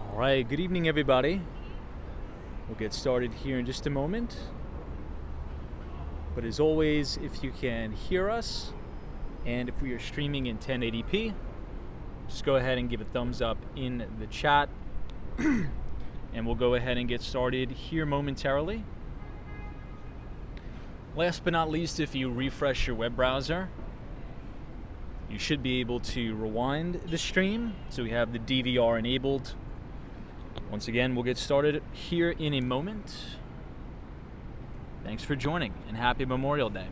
All right, good evening, everybody. We'll get started here in just a moment. But as always, if you can hear us, and if we are streaming in 1080p, just go ahead and give a thumbs up in the chat, and we'll go ahead and get started here momentarily. Last but not least, if you refresh your web browser, you should be able to rewind the stream. So we have the DVR enabled. Once again, we'll get started here in a moment. Thanks for joining, and happy Memorial Day.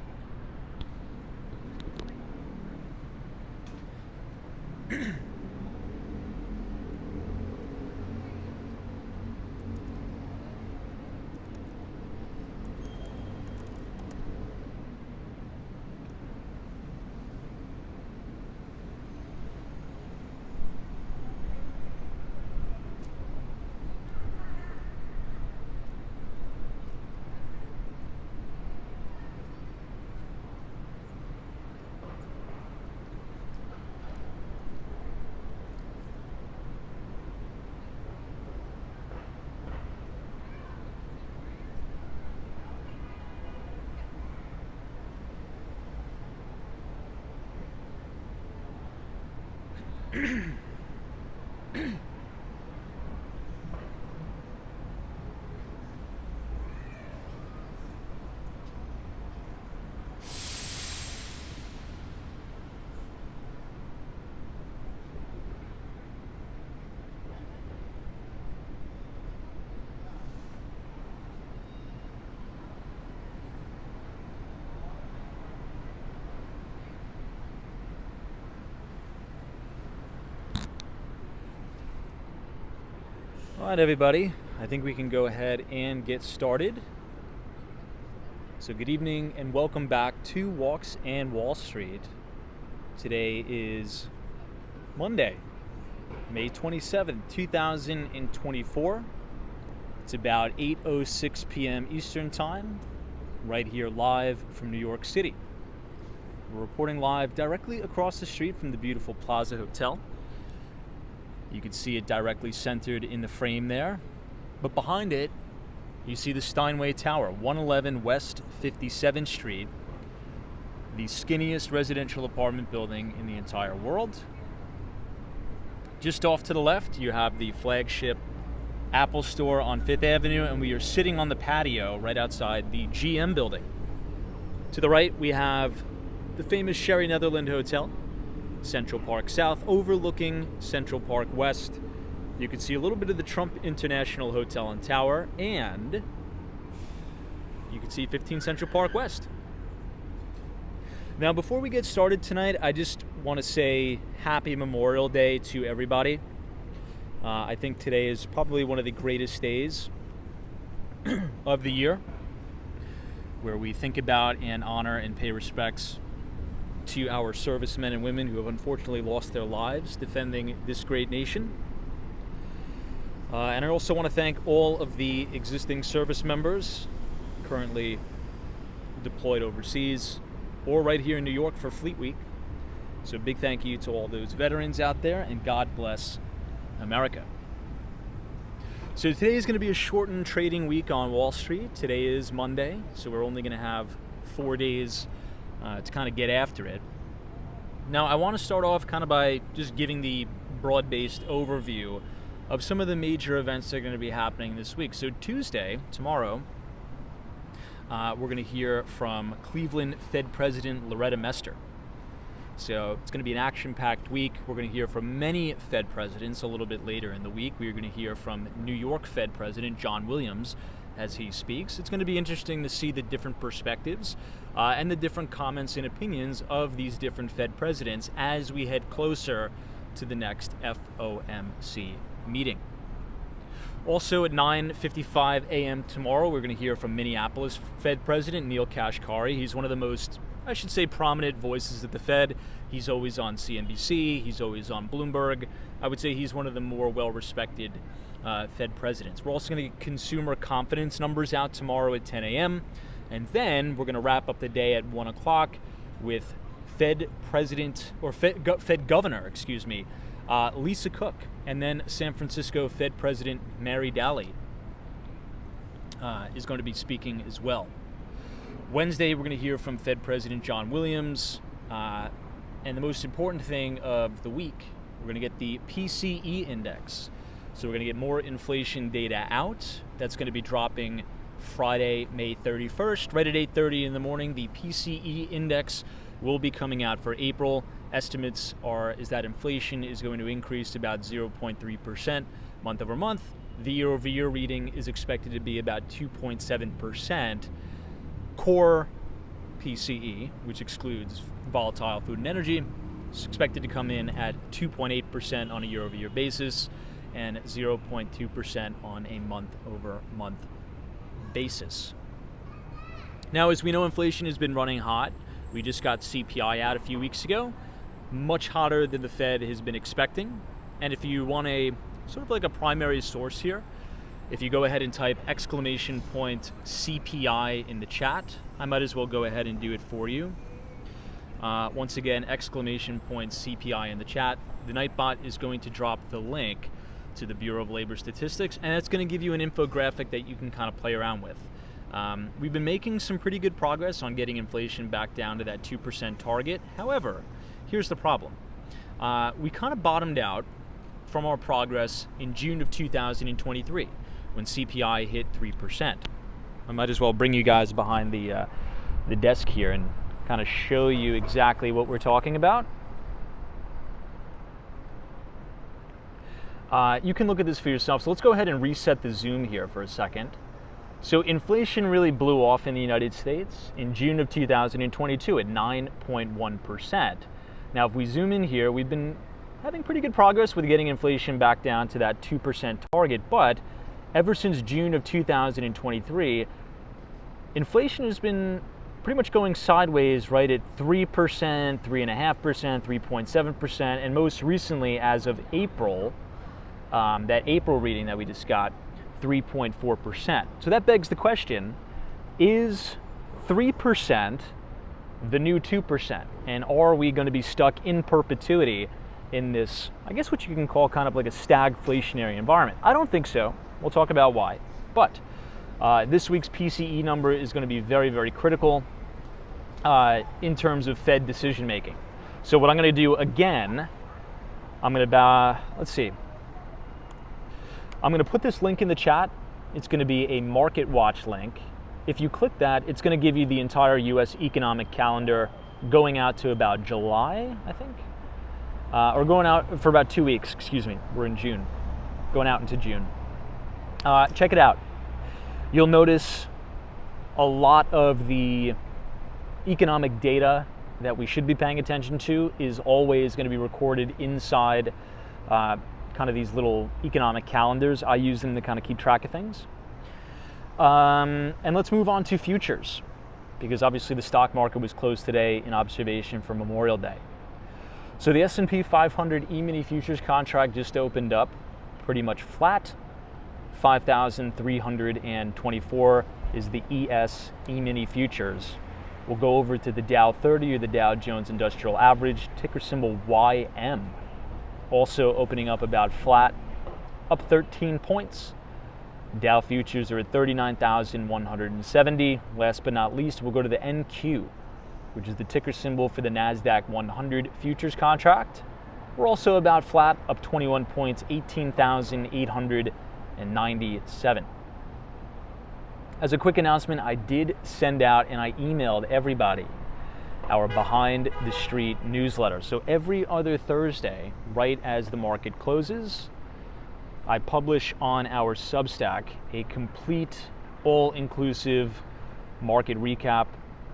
All right, everybody, I think we can go ahead and get started. So good evening and welcome back to Walks and Wall Street. Today is Monday, May 27th, 2024. It's about 8:06 p.m. Eastern Time, right here live from New York City. We're reporting live directly across the street from the beautiful Plaza Hotel. You can see it directly centered in the frame there. But behind it, you see the Steinway Tower, 111 West 57th Street, the skinniest residential apartment building in the entire world. Just off to the left, you have the flagship Apple store on 5th Avenue, and we are sitting on the patio right outside the GM building. To the right, we have the famous Sherry Netherland Hotel, Central Park South, overlooking Central Park West. You can see a little bit of the Trump International Hotel and Tower, and you can see 15 Central Park West. Now, before we get started tonight, I just want to say happy Memorial Day to everybody. I think today is probably one of the greatest days of the year, where we think about and honor and pay respects to our servicemen and women who have unfortunately lost their lives defending this great nation. And I also want to thank all of the existing service members currently deployed overseas or right here in New York for Fleet Week. So a big thank you to all those veterans out there, and God bless America. So today is going to be a shortened trading week on Wall Street. Today is Monday, so we're only going to have 4 days to kind of get after it. Now, I want to start off kind of by just giving the broad-based overview of some of the major events that are going to be happening this week. So Tuesday, tomorrow, we're going to hear from Cleveland Fed President Loretta Mester. So it's going to be an action-packed week. We're going to hear from many Fed presidents a little bit later in the week. We're going to hear from New York Fed President John Williams as he speaks. It's going to be interesting to see the different perspectives and the different comments and opinions of these different Fed presidents as we head closer to the next FOMC meeting. Also at 9:55 a.m. tomorrow, we're going to hear from Minneapolis Fed President Neel Kashkari. He's one of the most, I should say, prominent voices at the Fed. He's always on CNBC. He's always on Bloomberg. I would say he's one of the more well-respected Fed presidents. We're also going to get consumer confidence numbers out tomorrow at 10 a.m. And then we're going to wrap up the day at 1 o'clock with Fed Governor, Lisa Cook, and then San Francisco Fed President Mary Daly is going to be speaking as well. Wednesday, we're going to hear from Fed President John Williams, and the most important thing of the week, we're going to get the PCE index. So we're going to get more inflation data out. That's going to be dropping Friday, May 31st, right at 8:30 in the morning. The PCE index will be coming out for April. Estimates is that inflation is going to increase to about 0.3% month over month. The year-over-year reading is expected to be about 2.7%. Core PCE, which excludes volatile food and energy, is expected to come in at 2.8% on a year-over-year basis and 0.2% on a month-over-month basis. Now, as we know, inflation has been running hot. We just got CPI out a few weeks ago, much hotter than the Fed has been expecting. And if you want a sort of like a primary source here, if you go ahead and type CPI in the chat, I might as well go ahead and do it for you. Once again, CPI in the chat. The Nightbot is going to drop the link to the Bureau of Labor Statistics, and it's going to give you an infographic that you can kind of play around with. We've been making some pretty good progress on getting inflation back down to that 2% target. However, here's the problem. We kind of bottomed out from our progress in June of 2023 when CPI hit 3%. I might as well bring you guys behind the desk here and kind of show you exactly what we're talking about. You can look at this for yourself. So let's go ahead and reset the zoom here for a second. So inflation really blew off in the United States in June of 2022 at 9.1%. Now, if we zoom in here, we've been having pretty good progress with getting inflation back down to that 2% target, but ever since June of 2023, inflation has been pretty much going sideways right at 3%, 3.5%, 3.7%, and most recently, as of April, that April reading that we just got, 3.4%. So that begs the question, is 3% the new 2%? And are we going to be stuck in perpetuity in this, I guess what you can call kind of like a stagflationary environment? I don't think so. We'll talk about why. But this week's PCE number is going to be very, very critical in terms of Fed decision making. So what I'm going to do again, I'm going to, I'm going to put this link in the chat. It's going to be a Market Watch link. If you click that, it's going to give you the entire U.S. economic calendar going out to about July, I think. Or going out for about 2 weeks, We're in June. Going out into June. Check it out. You'll notice a lot of the economic data that we should be paying attention to is always going to be recorded inside kind of these little economic calendars. I use them to kind of keep track of things. And let's move on to futures, because obviously the stock market was closed today in observation for Memorial Day. So the S&P 500 E-mini futures contract just opened up pretty much flat. 5,324 is the ES E-mini futures. We'll go over to the Dow 30 or the Dow Jones Industrial Average, ticker symbol YM. Also opening up about flat, up 13 points. Dow futures are at 39,170. Last but not least, we'll go to the NQ, which is the ticker symbol for the NASDAQ 100 futures contract. We're also about flat, up 21 points, 18,897. As a quick announcement, I did send out and I emailed everybody our Behind the Street newsletter. So every other Thursday, right as the market closes, I publish on our Substack a complete, all-inclusive market recap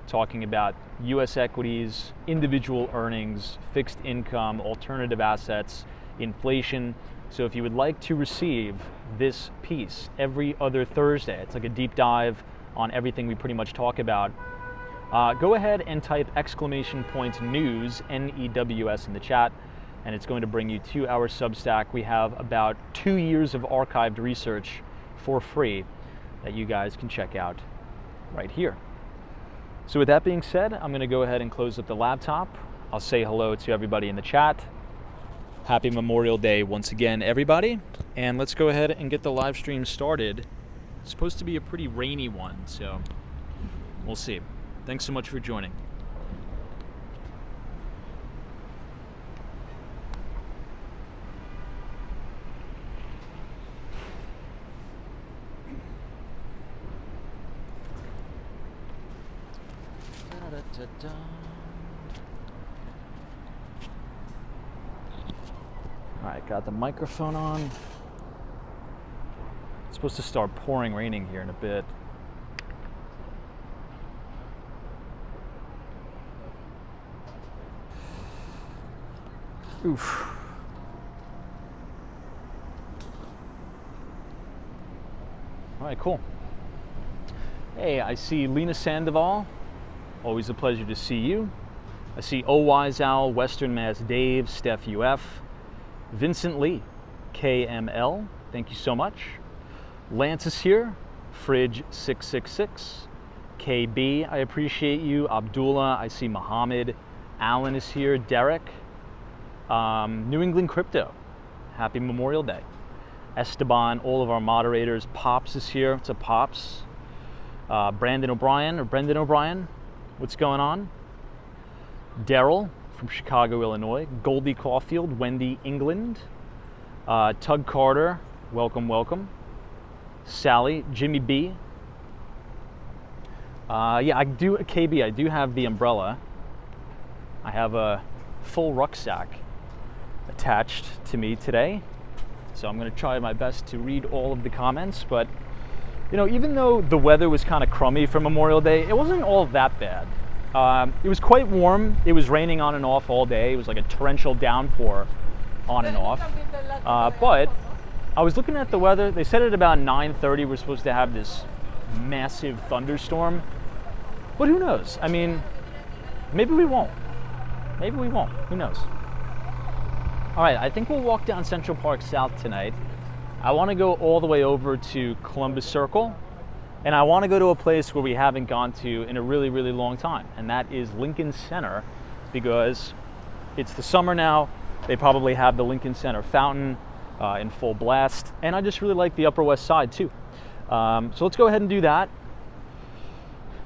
talking about US equities, individual earnings, fixed income, alternative assets, inflation. So if you would like to receive this piece every other Thursday, it's like a deep dive on everything we pretty much talk about, go ahead and type !news, N-E-W-S, in the chat, and it's going to bring you to our Substack. We have about 2 years of archived research for free that you guys can check out right here. So with that being said, I'm going to go ahead and close up the laptop. I'll say hello to everybody in the chat. Happy Memorial Day once again, everybody. And let's go ahead and get the live stream started. It's supposed to be a pretty rainy one, so we'll see. Thanks so much for joining. All right, got the microphone on. It's supposed to start raining here in a bit. Oof. All right, cool. Hey, I see Lena Sandoval. Always a pleasure to see you. I see O-Wise Owl, Western Mass Dave, Steph UF, Vincent Lee, KML, thank you so much. Lance is here, Fridge666, KB, I appreciate you. Abdullah, I see Muhammad. Alan is here, Derek. New England Crypto, happy Memorial Day. Esteban, all of our moderators. Pops is here, what's up, Pops? Brendan O'Brien, what's going on? Daryl from Chicago, Illinois. Goldie Caulfield, Wendy, England. Tug Carter, welcome. Sally, Jimmy B. Yeah, KB, I do have the umbrella. I have a full rucksack attached to me today. So I'm gonna try my best to read all of the comments, but you know, even though the weather was kind of crummy for Memorial Day, it wasn't all that bad. It was quite warm. It was raining on and off all day. It was like a torrential downpour on and off. But I was looking at the weather. They said at about 9:30 we're supposed to have this massive thunderstorm. But who knows? I mean, maybe we won't. Who knows? All right, I think we'll walk down Central Park South tonight. I want to go all the way over to Columbus Circle, and I want to go to a place where we haven't gone to in a really, really long time, and that is Lincoln Center, because it's the summer now. They probably have the Lincoln Center fountain in full blast, and I just really like the Upper West Side too. So let's go ahead and do that.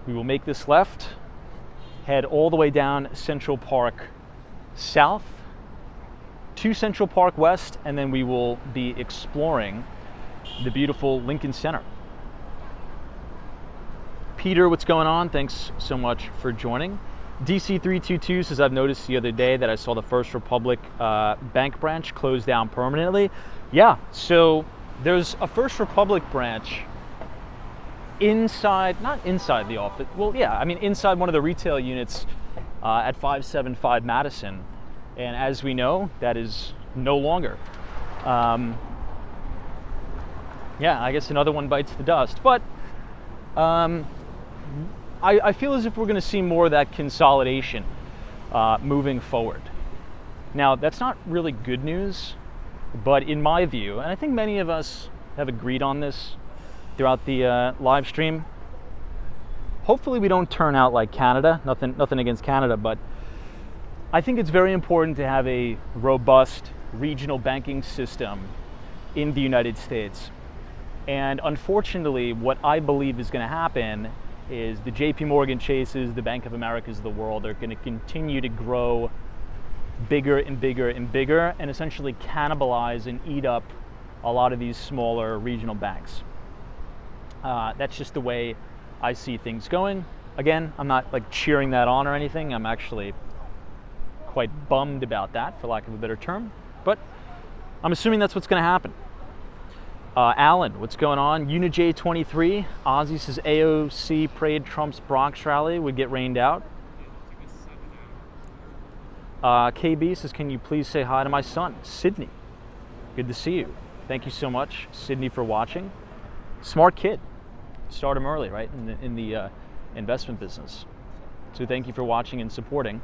We will make this left, head all the way down Central Park South to Central Park West, and then we will be exploring the beautiful Lincoln Center. Peter, what's going on? Thanks so much for joining. DC322 says, I've noticed the other day that I saw the First Republic bank branch closed down permanently. Yeah, so there's a First Republic branch not inside the office. Well, yeah, I mean inside one of the retail units at 575 Madison. And as we know, that is no longer. Yeah, I guess another one bites the dust. But I feel as if we're going to see more of that consolidation moving forward. Now, that's not really good news, but in my view, and I think many of us have agreed on this throughout the live stream, hopefully we don't turn out like Canada. Nothing against Canada, but I think it's very important to have a robust regional banking system in the United States. And unfortunately, what I believe is going to happen is the JP Morgan Chases, the Bank of Americas of the world are going to continue to grow bigger and bigger and bigger, and essentially cannibalize and eat up a lot of these smaller regional banks. That's just the way I see things going. Again, I'm not like cheering that on or anything. I'm actually quite bummed about that, for lack of a better term, but I'm assuming that's what's going to happen. Alan, what's going on? UniJ23, Ozzy says AOC prayed Trump's Bronx rally would get rained out. KB says, can you please say hi to my son, Sydney? Good to see you. Thank you so much, Sydney, for watching. Smart kid. Start him early, right, in the investment business. So thank you for watching and supporting.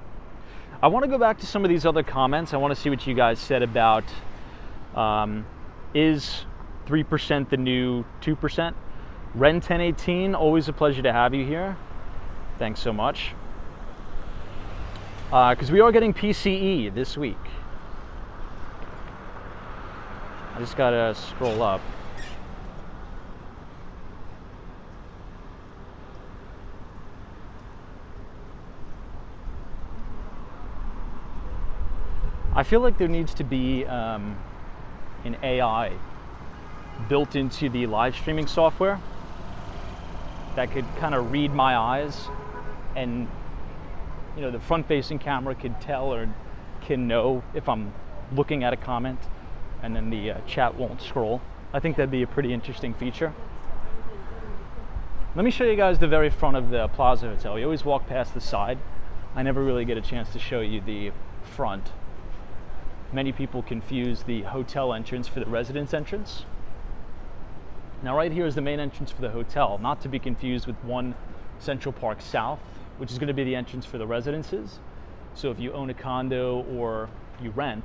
I want to go back to some of these other comments. I want to see what you guys said about is 3% the new 2%? Ren 1018, always a pleasure to have you here. Thanks so much. Because we are getting PCE this week. I just gotta scroll up. I feel like there needs to be an AI built into the live streaming software that could kind of read my eyes, and the front-facing camera could tell or can know if I'm looking at a comment, and then the chat won't scroll. I think that'd be a pretty interesting feature. Let me show you guys the very front of the Plaza Hotel. You always walk past the side. I never really get a chance to show you the front. Many people confuse the hotel entrance for the residence entrance. Now right here is the main entrance for the hotel, not to be confused with One Central Park South, which is going to be the entrance for the residences. So if you own a condo or you rent,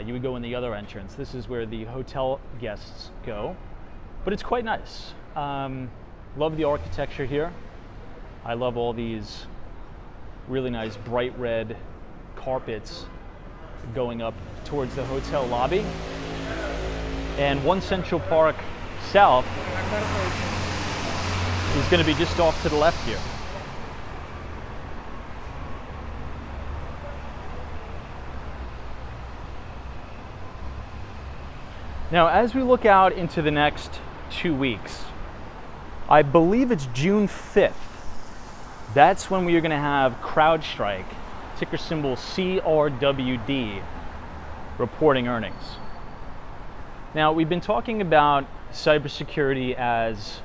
you would go in the other entrance. This is where the hotel guests go, but it's quite nice. Love the architecture here. I love all these really nice bright red carpets going up towards the hotel lobby. And One Central Park South is going to be just off to the left here. Now, as we look out into the next 2 weeks, I believe it's June 5th. That's when we are going to have CrowdStrike, ticker symbol CRWD, reporting earnings. Now, we've been talking about cybersecurity as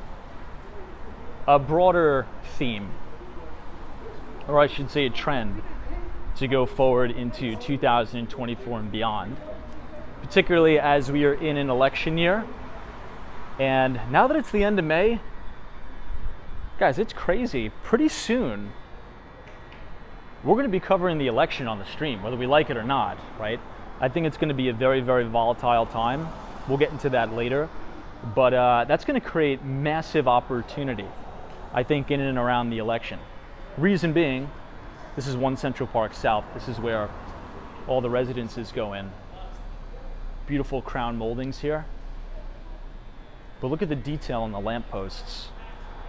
a broader theme, or I should say a trend, to go forward into 2024 and beyond, particularly as we are in an election year. And now that it's the end of May, guys, it's crazy. Pretty soon, we're going to be covering the election on the stream, whether we like it or not, right? I think it's going to be a very, very volatile time. We'll get into that later. But that's going to create massive opportunity, I think, in and around the election. Reason being, this is One Central Park South. This is where all the residences go in. Beautiful crown moldings here. But look at the detail on the lampposts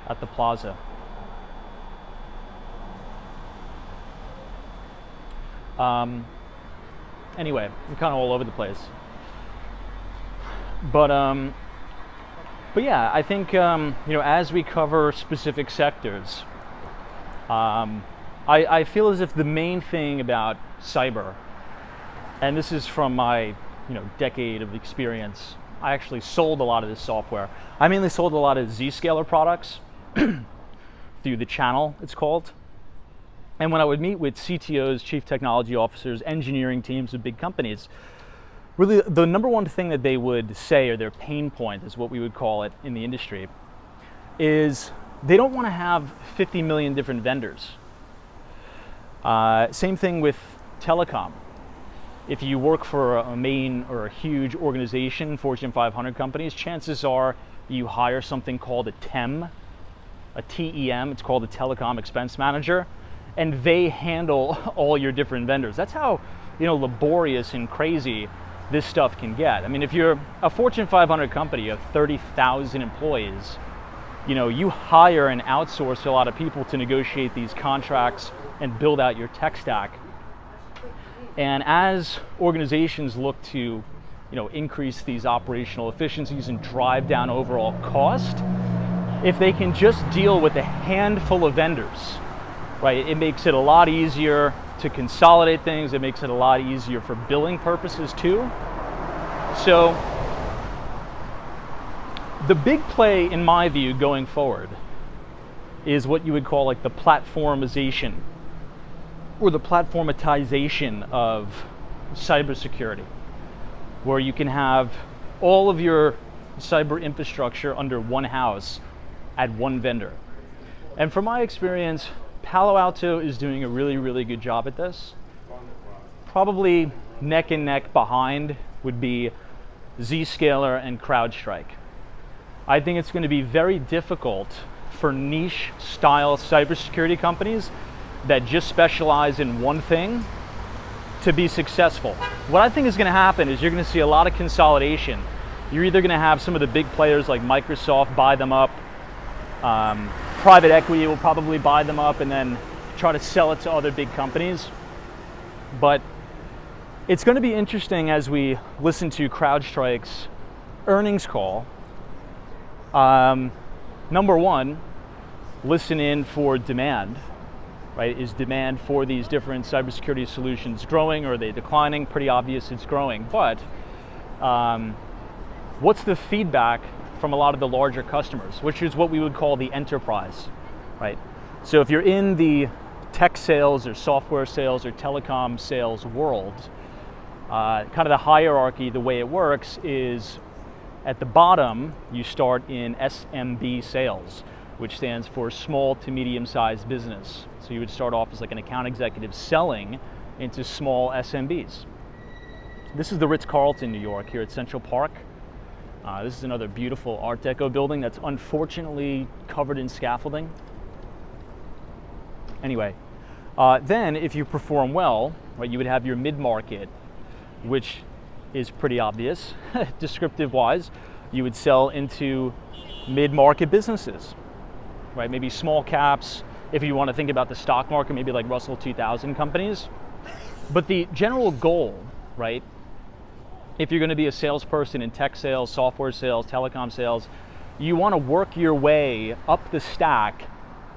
at the plaza. Anyway, I'm kind of all over the place. But yeah, I think as we cover specific sectors, I feel as if the main thing about cyber, and this is from my decade of experience, I actually sold a lot of this software. I mainly sold a lot of Zscaler products through the channel, it's called. And when I would meet with CTOs, chief technology officers, engineering teams of big companies, really the number one thing that they would say, or their pain point is what we would call it in the industry, is they don't want to have 50 million different vendors. Same thing with telecom. If you work for a main or a huge organization, Fortune 500 companies, chances are you hire something called a TEM, a TEM, it's called a Telecom Expense Manager, and they handle all your different vendors. That's how laborious and crazy this stuff can get. I mean, if you're a Fortune 500 company of 30,000 employees, you hire and outsource a lot of people to negotiate these contracts and build out your tech stack. And as organizations look to, increase these operational efficiencies and drive down overall cost, if they can just deal with a handful of vendors, right, it makes it a lot easier to consolidate things. It makes it a lot easier for billing purposes too. So the big play, in my view, going forward is what you would call like the platformization or the platformatization of cybersecurity, where you can have all of your cyber infrastructure under one house at one vendor. And from my experience, Palo Alto is doing a really, really good job at this. Probably neck and neck behind would be Zscaler and CrowdStrike. I think it's going to be very difficult for niche style cybersecurity companies that just specialize in one thing to be successful. What I think is going to happen is you're going to see a lot of consolidation. You're either going to have some of the big players like Microsoft buy them up, private equity will probably buy them up and then try to sell it to other big companies. But it's going to be interesting as we listen to CrowdStrike's earnings call. Number one, listen in for demand, right? Is demand for these different cybersecurity solutions growing, or are they declining? Pretty obvious it's growing, but what's the feedback from a lot of the larger customers, which is what we would call the enterprise, right? So if you're in the tech sales or software sales or telecom sales world, kind of the hierarchy, the way it works is at the bottom, you start in SMB sales, which stands for small to medium-sized business. So you would start off as like an account executive selling into small SMBs. This is the Ritz-Carlton, New York, here at Central Park. This is another beautiful Art Deco building that's unfortunately covered in scaffolding. Anyway, then if you perform well, right, you would have your mid-market, which is pretty obvious, descriptive-wise. You would sell into mid-market businesses, right? Maybe small caps, if you want to think about the stock market, maybe like Russell 2000 companies. But the general goal, right, if you're going to be a salesperson in tech sales, software sales, telecom sales, you want to work your way up the stack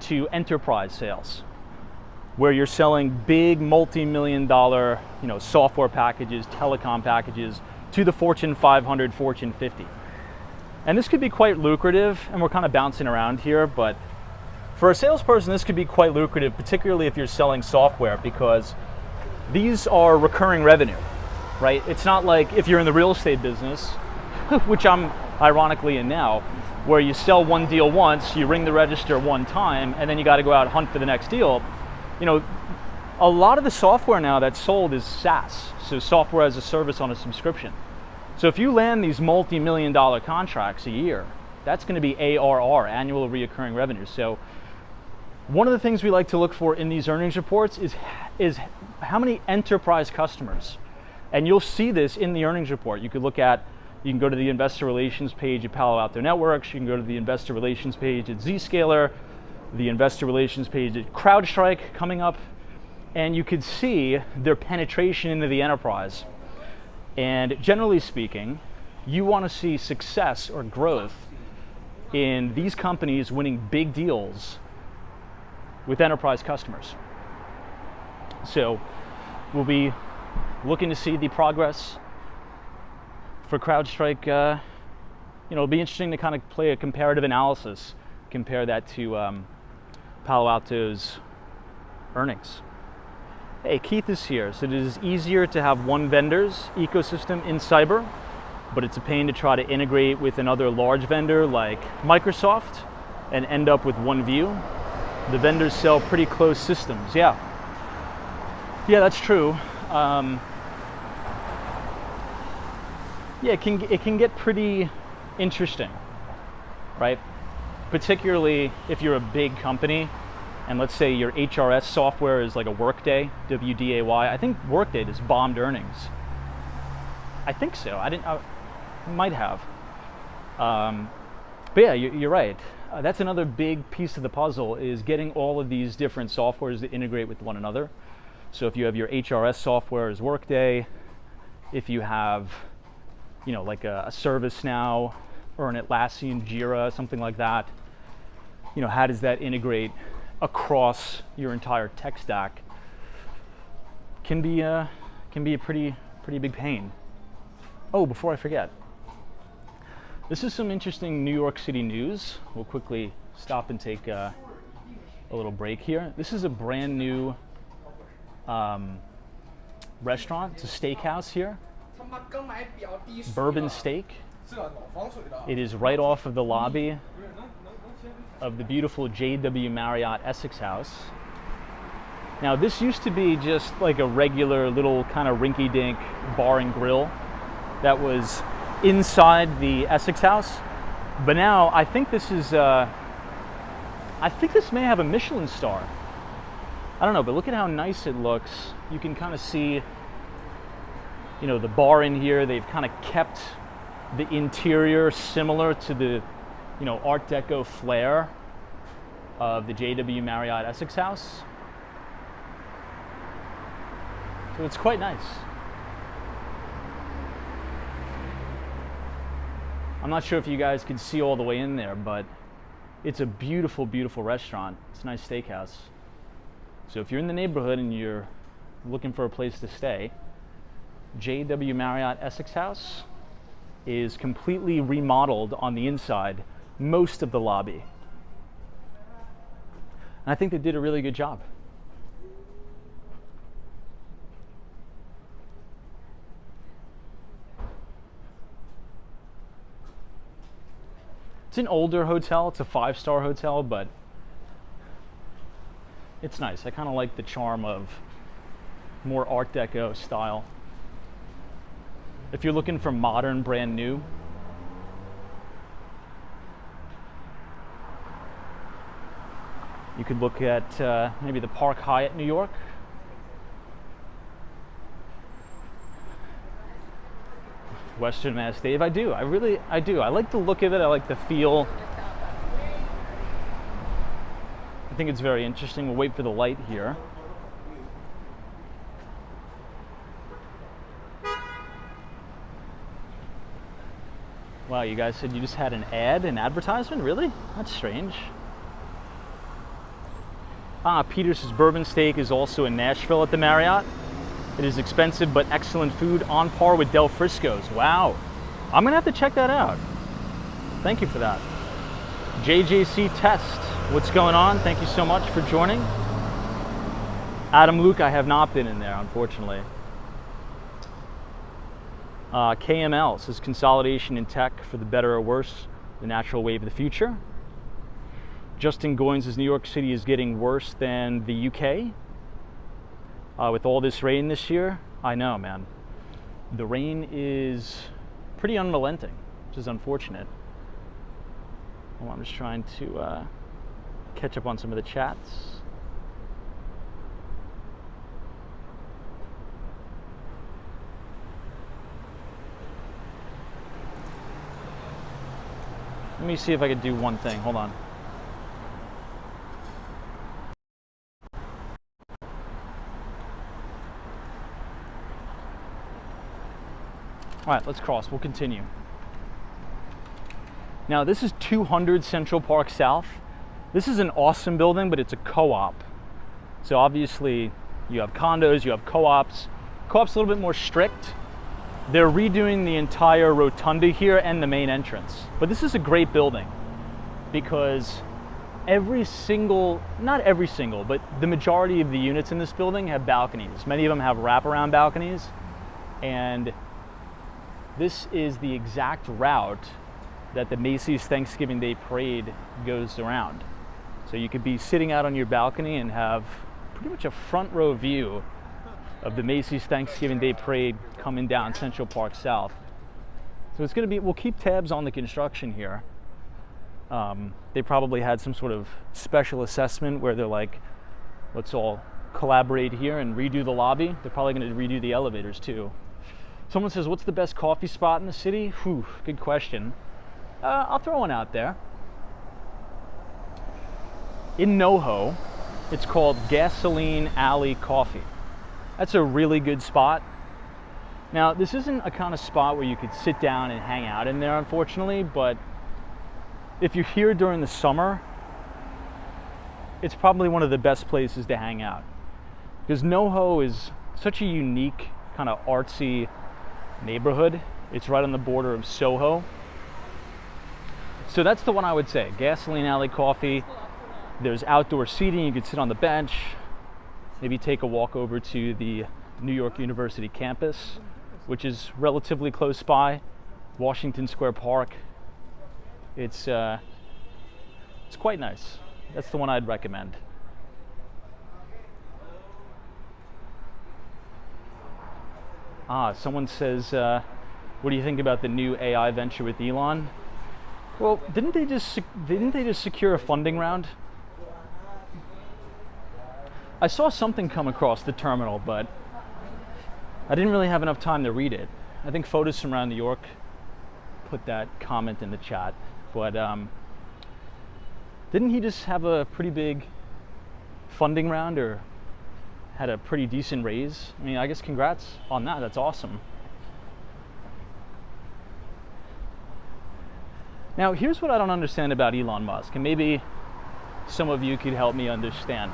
to enterprise sales, where you're selling big multi-million dollar, software packages, telecom packages to the Fortune 500, Fortune 50. And this could be quite lucrative, and we're kind of bouncing around here, but for a salesperson, this could be quite lucrative, particularly if you're selling software, because these are recurring revenue, right? It's not like if you're in the real estate business, which I'm ironically in now, where you sell one deal once, you ring the register one time, and then you got to go out and hunt for the next deal. A lot of the software now that's sold is SaaS, so software as a service on a subscription. So if you land these multi-million dollar contracts a year, that's going to be ARR, annual recurring revenue. So one of the things we like to look for in these earnings reports is how many enterprise customers. And you'll see this in the earnings report. You can go to the investor relations page at Palo Alto Networks, you can go to the investor relations page at Zscaler, the investor relations page at CrowdStrike coming up, and you could see their penetration into the enterprise. And generally speaking, you want to see success or growth in these companies winning big deals with enterprise customers. So we'll be looking to see the progress for CrowdStrike. It'll be interesting to kind of play a comparative analysis, compare that to Palo Alto's earnings. Hey, Keith is here. So it is easier to have one vendor's ecosystem in cyber, but it's a pain to try to integrate with another large vendor like Microsoft and end up with one view. The vendors sell pretty close systems. Yeah, that's true. It can get pretty interesting, right? Particularly if you're a big company, and let's say your HRS software is like a Workday, WDAY. I think Workday just bombed earnings. I think so. I might have. But yeah, you're right. that's another big piece of the puzzle, is getting all of these different softwares to integrate with one another. So if you have your HRS software as Workday, if you have, you know, like a ServiceNow or an Atlassian Jira, something like that, you know, how does that integrate across your entire tech stack? Can be a pretty big pain. Oh, before I forget, this is some interesting New York City news. We'll quickly stop and take a little break here. This is a brand new restaurant. It's a steakhouse here. Bourbon Steak. It is right off of the lobby of the beautiful JW Marriott Essex House. Now, this used to be just like a regular little kind of rinky-dink bar and grill that was inside the Essex House, but now I think this is I think this may have a Michelin star. I don't know, but look at how nice it looks. You can kind of see, you know, the bar in here. They've kind of kept the interior similar to the, you know, Art Deco flair of the JW Marriott Essex House. So it's quite nice. I'm not sure if you guys can see all the way in there, but it's a beautiful, beautiful restaurant. It's a nice steakhouse. So if you're in the neighborhood and you're looking for a place to stay, JW Marriott Essex House is completely remodeled on the inside, most of the lobby. And I think they did a really good job. It's an older hotel, it's a 5-star hotel, but it's nice. I kind of like the charm of more Art Deco style. If you're looking for modern, brand new, you could look at maybe the Park Hyatt, New York. Western Mass, Dave. I do. I do. I like the look of it. I like the feel. I think it's very interesting. We'll wait for the light here. Wow, you guys said you just had an advertisement? Really? That's strange. Peter's Bourbon Steak is also in Nashville at the Marriott. It is expensive but excellent food, on par with Del Frisco's. Wow. I'm gonna have to check that out. Thank you for that. JJC Test, what's going on? Thank you so much for joining. Adam Luke, I have not been in there, unfortunately. KML says consolidation in tech for the better or worse, the natural wave of the future. Justin Goins says New York City is getting worse than the UK. With all this rain this year, I know, man. The rain is pretty unrelenting, which is unfortunate. Well, I'm just trying to catch up on some of the chats. Let me see if I could do one thing. Hold on. All right, let's cross. We'll continue. Now, this is 200 Central Park South. This is an awesome building, but it's a co-op. So obviously, you have condos, you have co-ops. Co-op's a little bit more strict. They're redoing the entire rotunda here and the main entrance. But this is a great building because every single, not every single, but the majority of the units in this building have balconies. Many of them have wraparound balconies, and this is the exact route that the Macy's Thanksgiving Day Parade goes around. So you could be sitting out on your balcony and have pretty much a front row view of the Macy's Thanksgiving Day Parade coming down Central Park South. So it's gonna be, we'll keep tabs on the construction here. They probably had some sort of special assessment where they're like, let's all collaborate here and redo the lobby. They're probably gonna redo the elevators too. Someone says, what's the best coffee spot in the city? Whew, good question. I'll throw one out there. in NoHo. It's called Gasoline Alley Coffee. That's a really good spot. Now, this isn't a kind of spot where you could sit down and hang out in there, unfortunately, but if you're here during the summer, it's probably one of the best places to hang out. Because NoHo is such a unique, kind of artsy neighborhood. It's right on the border of Soho. So that's the one I would say, Gasoline Alley Coffee. There's outdoor seating, you could sit on the bench, maybe take a walk over to the New York University campus, which is relatively close by, Washington Square Park. It's quite nice. That's the one I'd recommend. Someone says, what do you think about the new AI venture with Elon? Well, didn't they just secure a funding round? I saw something come across the terminal, but I didn't really have enough time to read it. I think Photos from Around New York put that comment in the chat, but didn't he just have a pretty big funding round, or had a pretty decent raise? I mean, I guess congrats on that. That's awesome. Now, here's what I don't understand about Elon Musk, and maybe some of you could help me understand.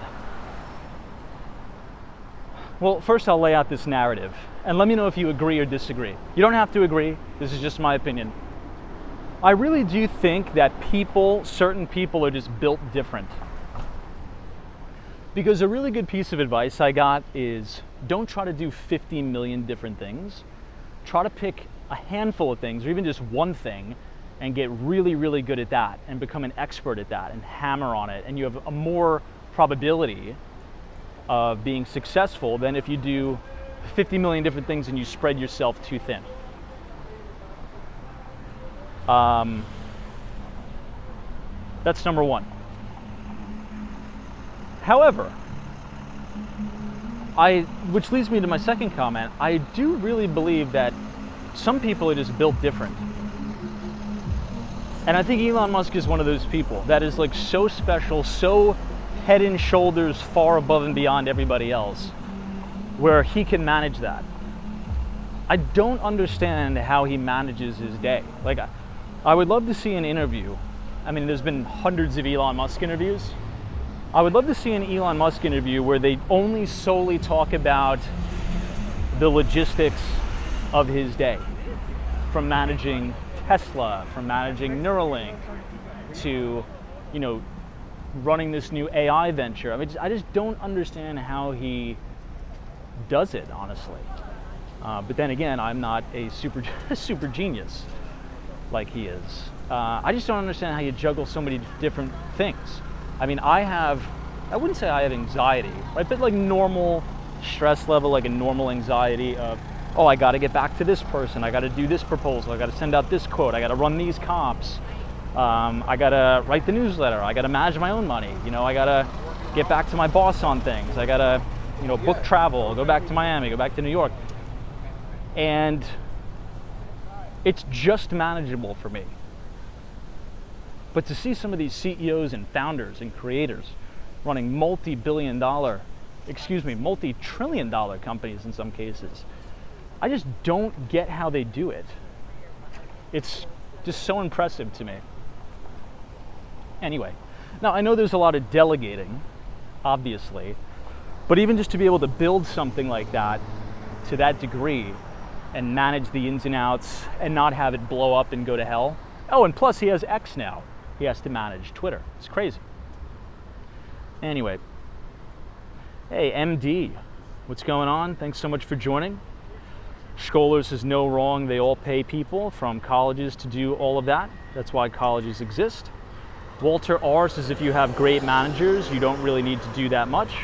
Well, first I'll lay out this narrative, and let me know if you agree or disagree. You don't have to agree, this is just my opinion. I really do think that certain people are just built different. Because a really good piece of advice I got is, don't try to do 50 million different things. Try to pick a handful of things, or even just one thing, and get really, really good at that, and become an expert at that, and hammer on it, and you have a more probability of being successful than if you do 50 million different things and you spread yourself too thin. That's number one. However, which leads me to my second comment, I do really believe that some people are just built different. And I think Elon Musk is one of those people that is like so special, so head and shoulders far above and beyond everybody else, where he can manage that. I don't understand how he manages his day. Like, I would love to see an interview. I mean, there's been hundreds of Elon Musk interviews. I would love to see an Elon Musk interview where they only solely talk about the logistics of his day, from managing Tesla, from managing Neuralink, to, running this new AI venture. I mean, I just don't understand how he does it, honestly. But then again, I'm not a super genius like he is. I just don't understand how you juggle so many different things. I mean, I wouldn't say I have anxiety, right? But like normal stress level, like a normal anxiety of, oh, I got to get back to this person. I got to do this proposal. I got to send out this quote. I got to run these comps. I got to write the newsletter. I got to manage my own money. I got to get back to my boss on things. I got to, book travel, go back to Miami, go back to New York. And it's just manageable for me. But to see some of these CEOs and founders and creators running multi-trillion dollar companies in some cases, I just don't get how they do it. It's just so impressive to me. Anyway, now I know there's a lot of delegating, obviously, but even just to be able to build something like that to that degree and manage the ins and outs and not have it blow up and go to hell. Oh, and plus he has X now. He has to manage Twitter. It's crazy. Anyway, hey, MD, what's going on? Thanks so much for joining. Scholars is no wrong. They all pay people from colleges to do all of that. That's why colleges exist. Walter R says if you have great managers, you don't really need to do that much.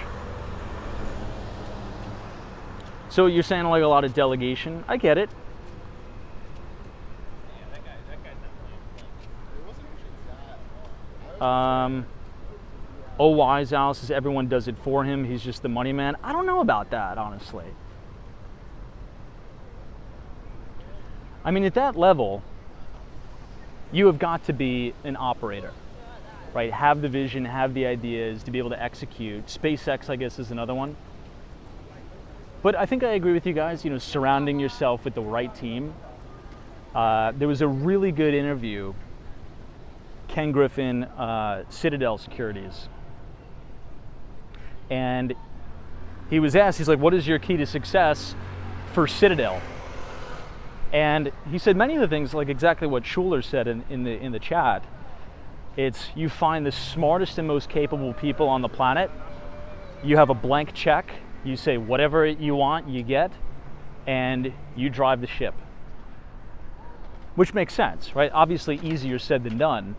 So you're saying like a lot of delegation. I get it. Wise Al says everyone does it for him. He's just the money man. I don't know about that, honestly. I mean, at that level, you have got to be an operator. right? Have the vision, have the ideas to be able to execute. SpaceX, I guess, is another one. But I think I agree with you guys, surrounding yourself with the right team. There was a really good interview, Ken Griffin, Citadel Securities. And he was asked, he's like, what is your key to success for Citadel? And he said many of the things, like exactly what Schuler said in the chat. It's you find the smartest and most capable people on the planet. You have a blank check. You say whatever you want, you get, and you drive the ship. Which makes sense, right? Obviously easier said than done.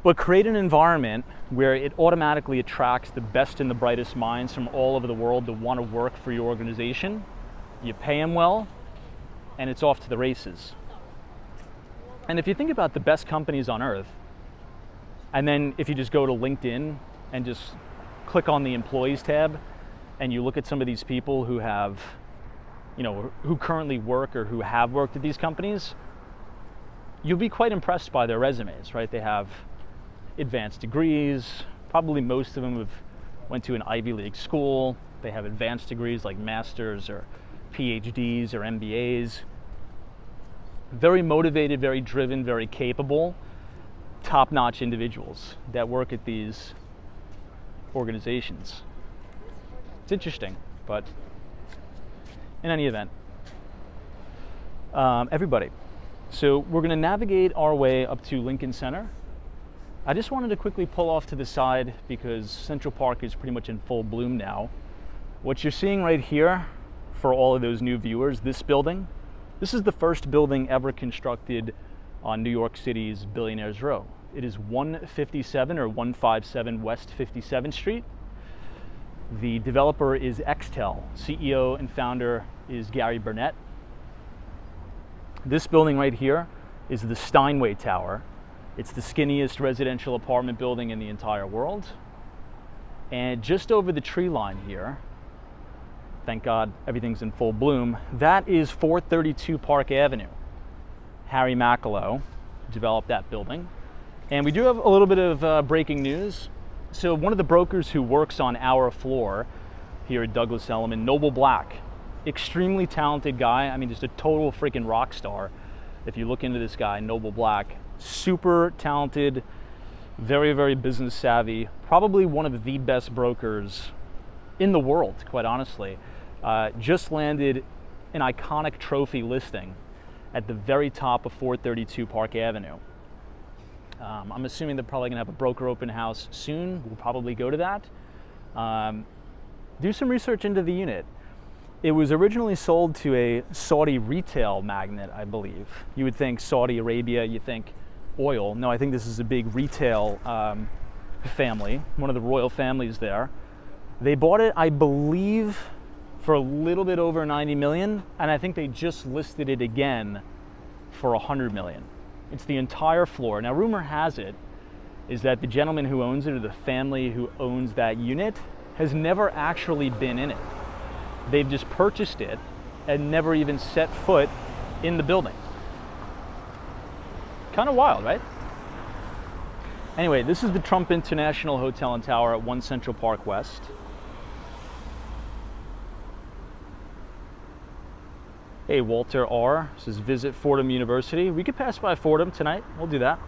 But create an environment where it automatically attracts the best and the brightest minds from all over the world to want to work for your organization. You pay them well, and it's off to the races. And if you think about the best companies on earth, and then if you just go to LinkedIn and just click on the employees tab, and you look at some of these people who have, who currently work or who have worked at these companies, you'll be quite impressed by their resumes, right? They have advanced degrees. Probably most of them went to an Ivy League school. They have advanced degrees like masters or PhDs or MBAs. Very motivated, very driven, very capable, top-notch individuals that work at these organizations. It's interesting, but in any event, everybody. So we're going to navigate our way up to Lincoln Center. I just wanted to quickly pull off to the side because Central Park is pretty much in full bloom now. What you're seeing right here, for all of those new viewers, this building, this is the first building ever constructed on New York City's Billionaires Row. It is 157 or 157 West 57th Street. The developer is Extel. CEO and founder is Gary Burnett. This building right here is the Steinway Tower. It's the skinniest residential apartment building in the entire world. And just over the tree line here, thank God everything's in full bloom, that is 432 Park Avenue. Harry Macalo developed that building. And we do have a little bit of breaking news. So one of the brokers who works on our floor here at Douglas Elliman, Noble Black, extremely talented guy. I mean, just a total freaking rock star. If you look into this guy, Noble Black, super talented, very, very business savvy, probably one of the best brokers in the world, quite honestly. Just landed an iconic trophy listing at the very top of 432 Park Avenue. I'm assuming they're probably gonna have a broker open house soon. We'll probably go to that. Do some research into the unit. It was originally sold to a Saudi retail magnate, I believe. You would think Saudi Arabia, you think oil. No, I think this is a big retail family, one of the royal families there. They bought it, I believe, for a little bit over 90 million, and I think they just listed it again for 100 million. It's the entire floor. Now, rumor has it is that the gentleman who owns it, or the family who owns that unit, has never actually been in it. They've just purchased it and never even set foot in the building. Kind of wild, right? Anyway, this is the Trump International Hotel and Tower at 1 Central Park West. Hey, Walter R. says, visit Fordham University. We could pass by Fordham tonight. We'll do that.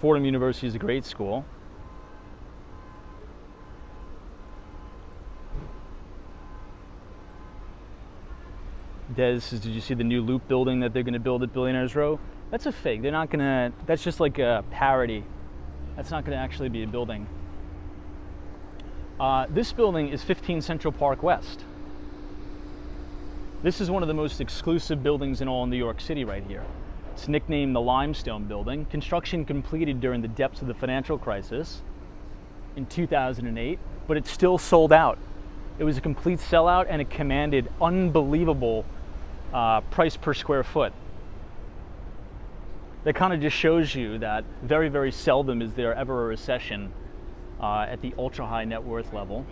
Fordham University is a great school. Des says, did you see the new loop building that they're going to build at Billionaires Row? That's a fake. They're not going to, that's just like a parody. That's not going to actually be a building. This building is 15 Central Park West. This is one of the most exclusive buildings in all New York City right here. It's nicknamed the Limestone Building. Construction completed during the depths of the financial crisis in 2008, but it's still sold out. It was a complete sellout and it commanded unbelievable price per square foot. That kind of just shows you that very, very seldom is there ever a recession at the ultra high net worth level.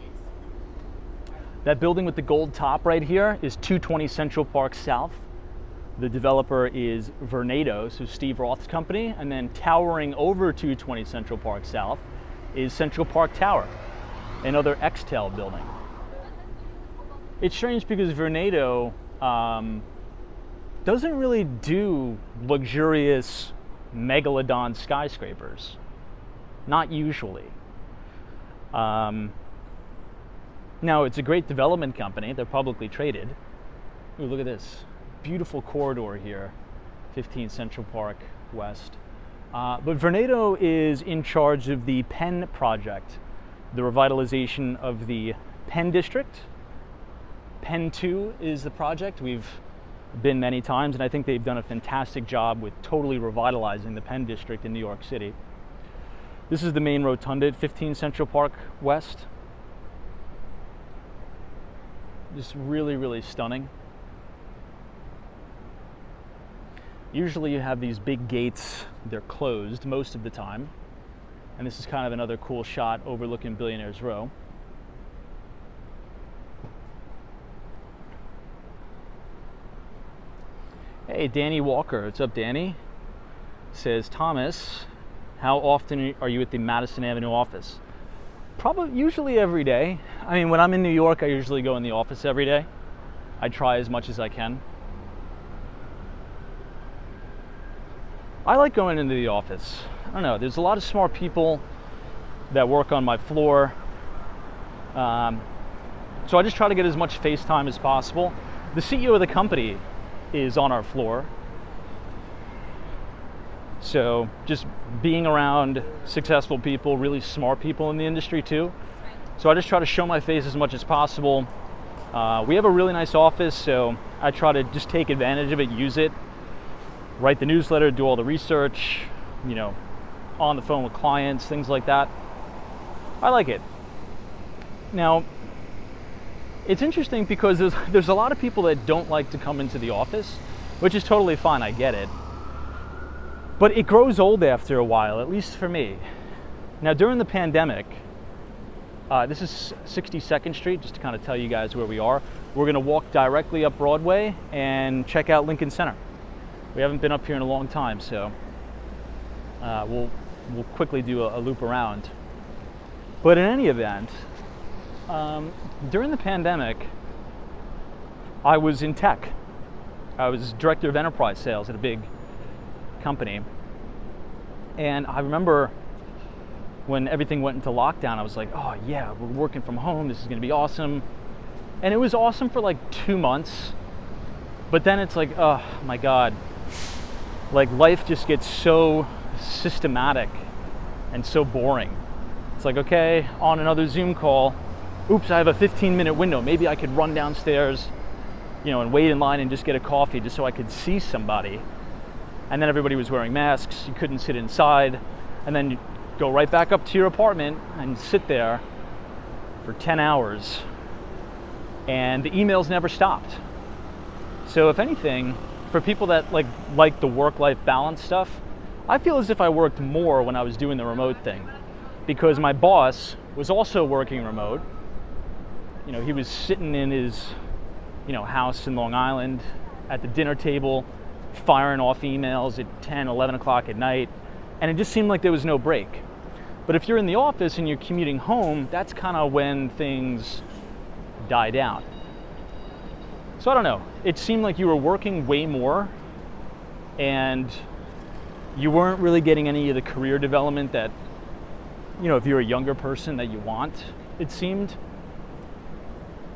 That building with the gold top right here is 220 Central Park South. The developer is Vornado, so Steve Roth's company, and then towering over 220 Central Park South is Central Park Tower, another Extel building. It's strange because Vornado doesn't really do luxurious megalodon skyscrapers, not usually. Now, it's a great development company. They're publicly traded. Ooh, look at this. Beautiful corridor here, 15 Central Park West. But Vornado is in charge of the Penn project, the revitalization of the Penn District. Penn 2 is the project. We've been many times, and I think they've done a fantastic job with totally revitalizing the Penn District in New York City. This is the main rotunda at 15 Central Park West. Just really, really stunning. Usually you have these big gates, they're closed most of the time. And this is kind of another cool shot overlooking Billionaires Row. Hey, Danny Walker, what's up, Danny? Says, Thomas, how often are you at the Madison Avenue office? Usually every day. I mean, when I'm in New York, I usually go in the office every day. I try as much as I can. I like going into the office. I don't know, there's a lot of smart people that work on my floor. So I just try to get as much face time as possible. The CEO of the company is on our floor. So just being around successful people, really smart people in the industry too. So I just try to show my face as much as possible. We have a really nice office, so I try to just take advantage of it, use it, write the newsletter, do all the research, you know, on the phone with clients, things like that. I like it. Now, it's interesting because there's a lot of people that don't like to come into the office, which is totally fine, I get it. But it grows old after a while, at least for me. Now, during the pandemic, this is 62nd Street, just to kind of tell you guys where we are. We're gonna walk directly up Broadway and check out Lincoln Center. We haven't been up here in a long time, so we'll quickly do a loop around. But in any event, during the pandemic, I was in tech. I was director of enterprise sales at a big company. And I remember when everything went into lockdown, I was like, oh yeah, we're working from home, this is gonna be awesome. And it was awesome for like 2 months, but then it's like, oh my God, like life just gets so systematic and so boring. It's like, okay, on another Zoom call, oops, I have a 15-minute window. Maybe I could run downstairs, you know, and wait in line and just get a coffee just so I could see somebody. And then everybody was wearing masks, you couldn't sit inside, and then you go right back up to your apartment and sit there for 10 hours. And the emails never stopped. So if anything, for people that like the work-life balance stuff, I feel as if I worked more when I was doing the remote thing, because my boss was also working remote. You know, he was sitting in his, you know, house in Long Island at the dinner table, firing off emails at 10, 11 o'clock at night, and it just seemed like there was no break. But if you're in the office and you're commuting home, that's kind of when things die down. So I don't know, it seemed like you were working way more and you weren't really getting any of the career development that, you know, if you're a younger person, that you want, it seemed.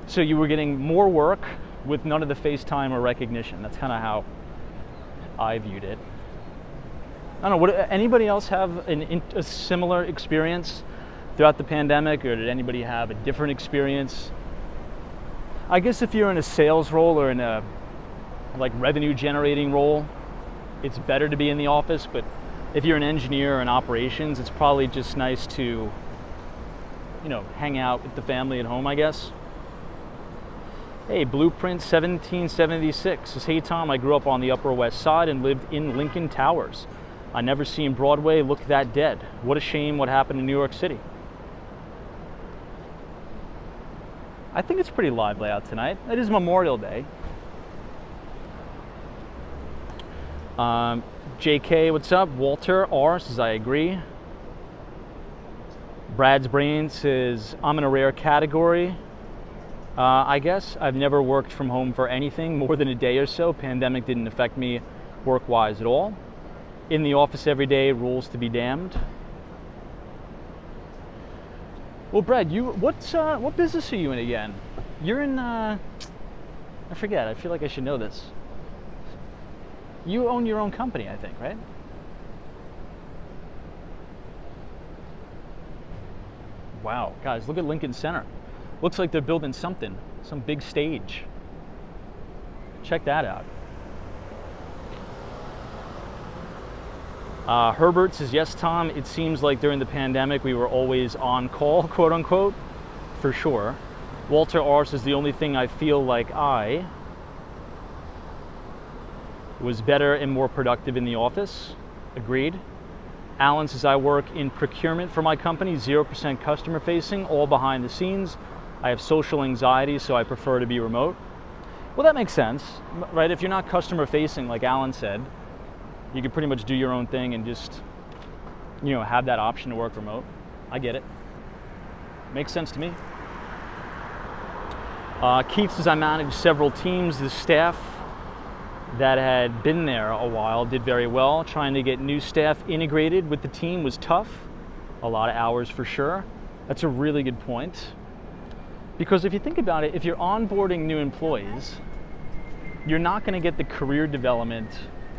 So you were getting more work with none of the face time or recognition. That's kind of how I viewed it. I don't know, anybody else have a similar experience throughout the pandemic, or did anybody have a different experience? I guess if you're in a sales role or in a like revenue generating role, it's better to be in the office, but if you're an engineer or in operations, it's probably just nice to, you know, hang out with the family at home, I guess. Hey, Blueprint 1776 says, hey Tom, I grew up on the Upper West Side and lived in Lincoln Towers. I never seen Broadway look that dead. What a shame what happened in New York City. I think it's pretty lively out tonight. It is Memorial Day. JK, what's up? Walter R says, I agree. Brad's Brain says, I'm in a rare category. I guess I've never worked from home for anything more than a day or so. Pandemic didn't affect me work-wise at all. In the office every day, rules to be damned. Well, Brad, what business are you in again? You're in, I forget, I feel like I should know this. You own your own company, I think, right? Wow, guys, look at Lincoln Center. Looks like they're building something, some big stage. Check that out. Herbert says, yes, Tom, it seems like during the pandemic we were always on call, quote unquote, for sure. Walter R says, the only thing I feel like I was better and more productive in the office. Agreed. Alan says, I work in procurement for my company, 0% customer facing, all behind the scenes. I have social anxiety, so I prefer to be remote. Well, that makes sense, right? If you're not customer facing, like Alan said, you can pretty much do your own thing and just, have that option to work remote. I get it. Makes sense to me. Keith says, I managed several teams. The staff that had been there a while did very well. Trying to get new staff integrated with the team was tough. A lot of hours for sure. That's a really good point. Because if you think about it, if you're onboarding new employees, you're not going to get the career development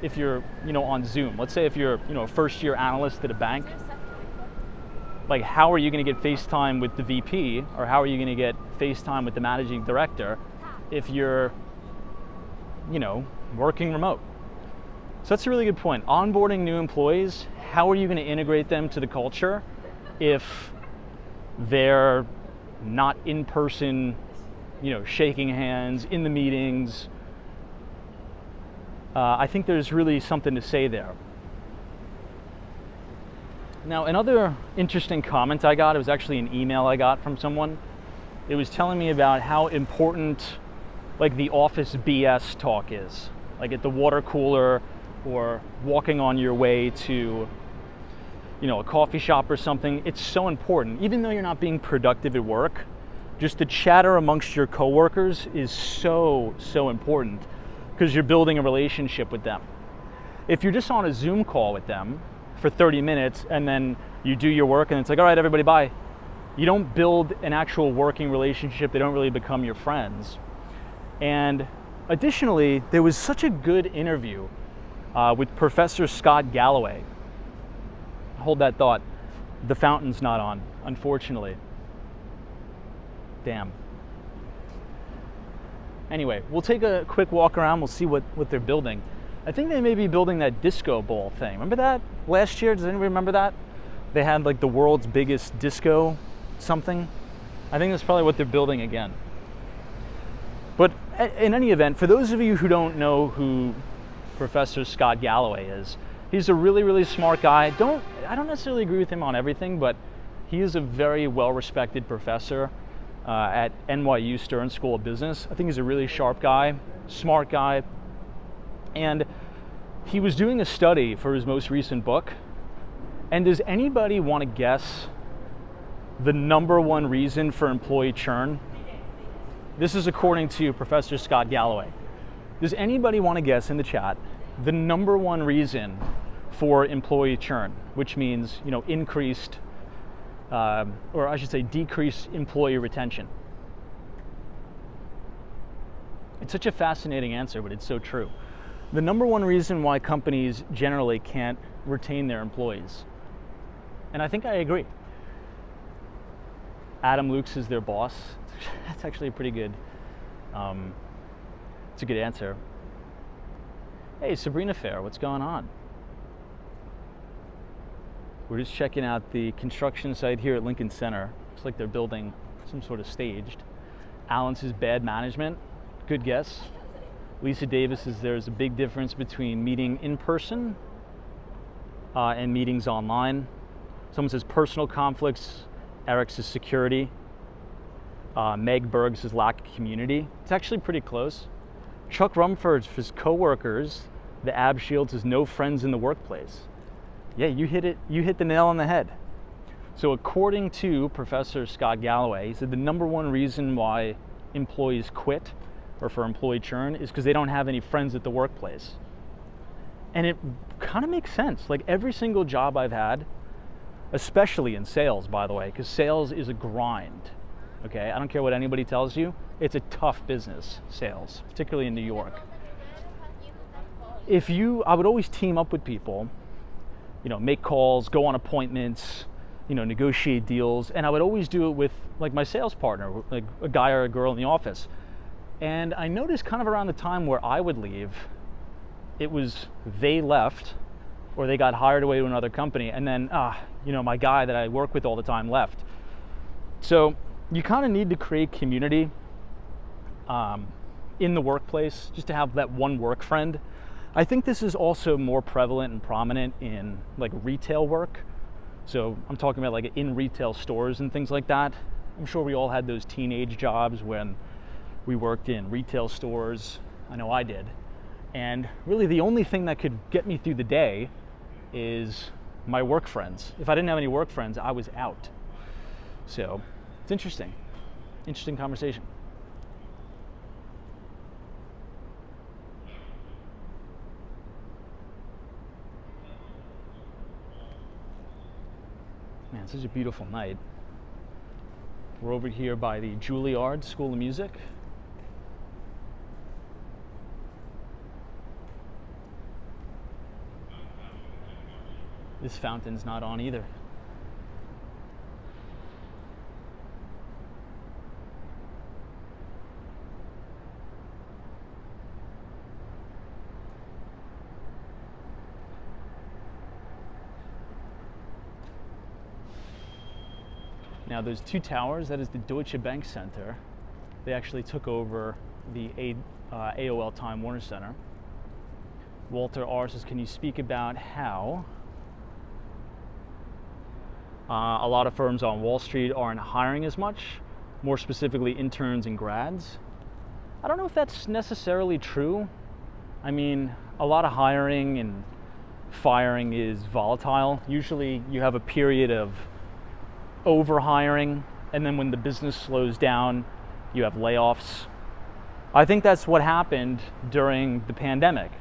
if you're, on Zoom. Let's say if you're, a first-year analyst at a bank, like how are you going to get FaceTime with the VP, or how are you going to get FaceTime with the managing director if you're, working remote? So that's a really good point. Onboarding new employees, how are you going to integrate them to the culture if they're not in person, shaking hands in the meetings? I think there's really something to say there. Now, another interesting comment I got, it was actually an email I got from someone. It was telling me about how important like the office BS talk is. Like at the water cooler or walking on your way to, a coffee shop or something. It's so important. Even though you're not being productive at work, just the chatter amongst your coworkers is so important, because you're building a relationship with them. If you're just on a Zoom call with them for 30 minutes and then you do your work and it's like, all right, everybody, bye. You don't build an actual working relationship. They don't really become your friends. And additionally, there was such a good interview with Professor Scott Galloway. Hold that thought. The fountain's not on, unfortunately. Damn. Anyway, we'll take a quick walk around. We'll see what they're building. I think they may be building that disco ball thing. Remember that last year? Does anybody remember that? They had like the world's biggest disco something. I think that's probably what they're building again. But in any event, for those of you who don't know who Professor Scott Galloway is, he's a really smart guy. I don't necessarily agree with him on everything, but he is a very well-respected professor at NYU Stern School of Business. I think he's a really sharp guy, smart guy. And he was doing a study for his most recent book. And does anybody want to guess the number one reason for employee churn? This is according to Professor Scott Galloway. Does anybody want to guess in the chat the number one reason for employee churn, which means, increased, or I should say decreased employee retention? It's such a fascinating answer, but it's so true. The number one reason why companies generally can't retain their employees. And I think I agree. Adam Lukes is their boss. That's actually a pretty good, it's a good answer. Hey, Sabrina Fair, what's going on? We're just checking out the construction site here at Lincoln Center. Looks like they're building some sort of staged. Alan says bad management. Good guess. Lisa Davis says there's a big difference between meeting in person and meetings online. Someone says personal conflicts. Eric says security. Meg Berg says lack of community. It's actually pretty close. Chuck Rumford, his coworkers the Ab Shields is no friends in the workplace. Yeah, you hit the nail on the head. So according to Professor Scott Galloway, he said the number one reason why employees quit or for employee churn is because they don't have any friends at the workplace. And it kind of makes sense. Like every single job I've had, especially in sales, by the way, because sales is a grind. Okay, I don't care what anybody tells you, it's a tough business, sales, particularly in New York. I would always team up with people, make calls, go on appointments, negotiate deals, and I would always do it with like my sales partner, like a guy or a girl in the office. And I noticed kind of around the time where I would leave, it was they left or they got hired away to another company, and then my guy that I work with all the time left. So you kind of need to create community in the workplace just to have that one work friend. I think this is also more prevalent and prominent in like retail work. So I'm talking about like in retail stores and things like that. I'm sure we all had those teenage jobs when we worked in retail stores. I know I did. And really the only thing that could get me through the day is my work friends. If I didn't have any work friends, I was out. So it's interesting conversation. Man, such a beautiful night. We're over here by the Juilliard School of Music. This fountain's not on either. Now those two towers, that is the Deutsche Bank Center. They actually took over the AOL Time Warner Center. Walter R says, can you speak about how a lot of firms on Wall Street aren't hiring as much, more specifically interns and grads? I don't know if that's necessarily true. I mean, a lot of hiring and firing is volatile. Usually you have a period of overhiring, and then when the business slows down, you have layoffs. I think that's what happened during the pandemic,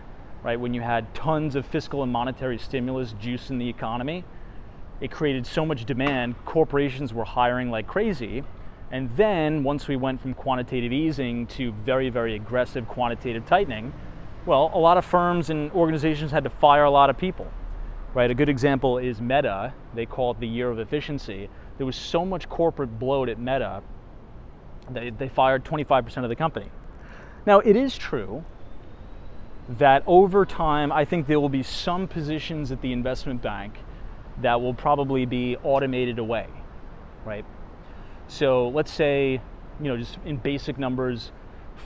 right? When you had tons of fiscal and monetary stimulus juice in the economy, it created so much demand, corporations were hiring like crazy. And then once we went from quantitative easing to very, very aggressive quantitative tightening, well, a lot of firms and organizations had to fire a lot of people, right? A good example is Meta. They call it the year of efficiency. There was so much corporate bloat at Meta that they fired 25% of the company. Now, it is true that over time, I think there will be some positions at the investment bank that will probably be automated away, right? So let's say, just in basic numbers,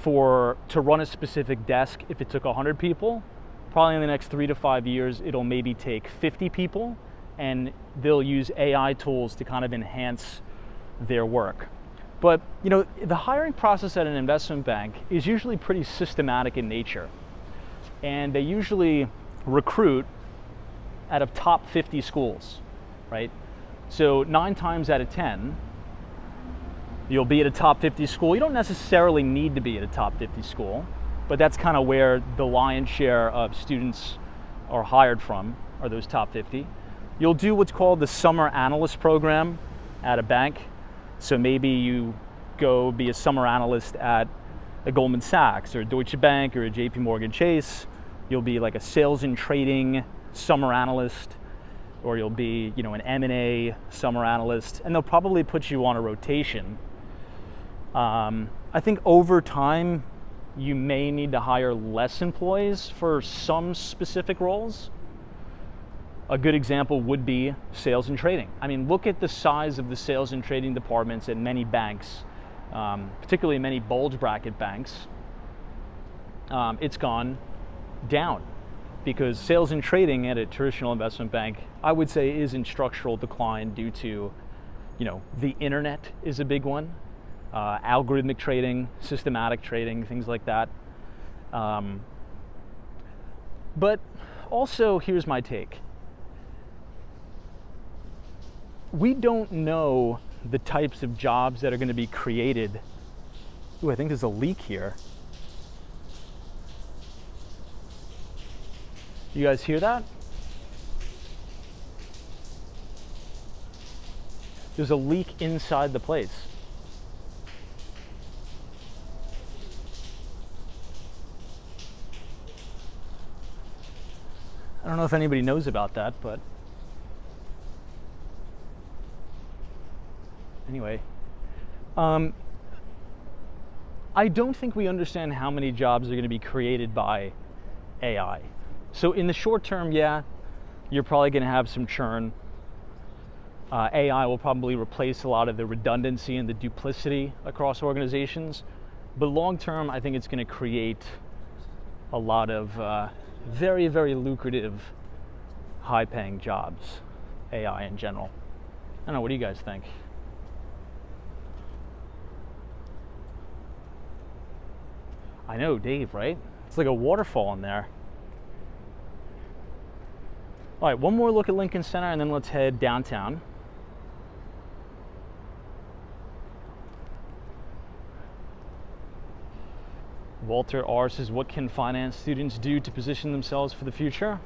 to run a specific desk, if it took 100 people, probably in the next 3 to 5 years, it'll maybe take 50 people, and they'll use AI tools to kind of enhance their work. But, the hiring process at an investment bank is usually pretty systematic in nature. And they usually recruit out of top 50 schools, right? So 9 times out of 10, you'll be at a top 50 school. You don't necessarily need to be at a top 50 school, but that's kind of where the lion's share of students are hired from, are those top 50. You'll do what's called the summer analyst program at a bank. So maybe you go be a summer analyst at a Goldman Sachs or a Deutsche Bank or a JP Morgan Chase. You'll be like a sales and trading summer analyst, or you'll be, an M&A summer analyst, and they'll probably put you on a rotation. I think over time, you may need to hire less employees for some specific roles. A good example would be sales and trading. I mean, look at the size of the sales and trading departments at many banks, particularly many bulge bracket banks. It's gone down because sales and trading at a traditional investment bank, I would say, is in structural decline due to, the internet is a big one, algorithmic trading, systematic trading, things like that. But also, here's my take. We don't know the types of jobs that are going to be created. Ooh, I think there's a leak here. You guys hear that? There's a leak inside the place. I don't know if anybody knows about that, but anyway. I don't think we understand how many jobs are going to be created by AI. So in the short term, yeah, you're probably going to have some churn. AI will probably replace a lot of the redundancy and the duplicity across organizations. But long term, I think it's going to create a lot of very, very lucrative, high-paying jobs, AI in general. I don't know, what do you guys think? I know, Dave, right? It's like a waterfall in there. All right, one more look at Lincoln Center, and then let's head downtown. Walter R. says, what can finance students do to position themselves for the future?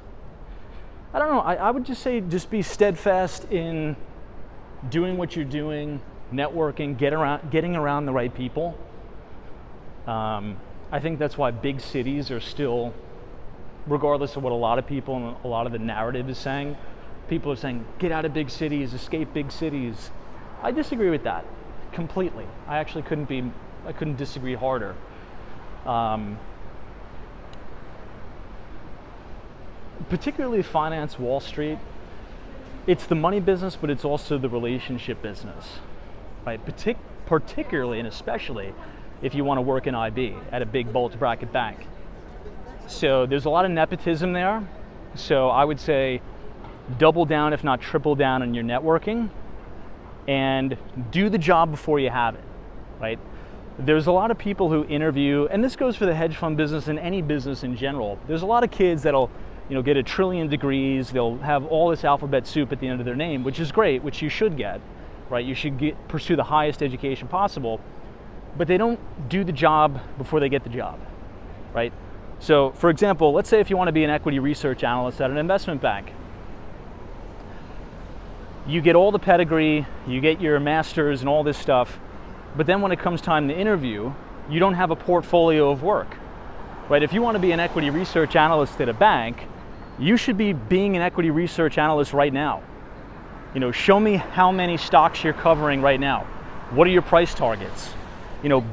I don't know, I would just say just be steadfast in doing what you're doing, networking, getting around the right people. I think that's why big cities are still, regardless of what a lot of people and a lot of the narrative is saying, people are saying, get out of big cities, escape big cities. I disagree with that completely. I actually couldn't disagree harder. Particularly finance, Wall Street, it's the money business, but it's also the relationship business, right? Particularly and especially if you want to work in IB at a big bulge bracket bank. So there's a lot of nepotism there. So I would say double down, if not triple down, on your networking and do the job before you have it, right? There's a lot of people who interview, and this goes for the hedge fund business and any business in general. There's a lot of kids that'll, get 1 trillion degrees. They'll have all this alphabet soup at the end of their name, which is great, which you should get, right? You should pursue the highest education possible, but they don't do the job before they get the job, right? So, for example, let's say if you want to be an equity research analyst at an investment bank, you get all the pedigree, you get your master's and all this stuff, but then when it comes time to interview, you don't have a portfolio of work, right? If you want to be an equity research analyst at a bank, you should be being an equity research analyst right now. Show me how many stocks you're covering right now. What are your price targets?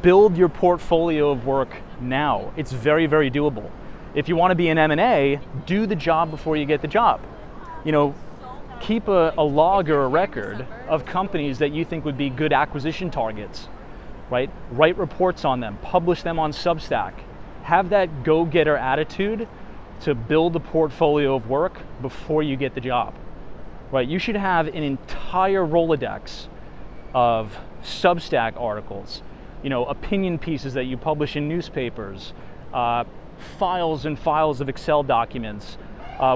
Build your portfolio of work now. It's very, very doable. If you want to be an M&A, do the job before you get the job. Keep a log or a record of companies that you think would be good acquisition targets, right? Write reports on them, publish them on Substack. Have that go-getter attitude to build a portfolio of work before you get the job, right? You should have an entire Rolodex of Substack articles, opinion pieces that you publish in newspapers, files and files of Excel documents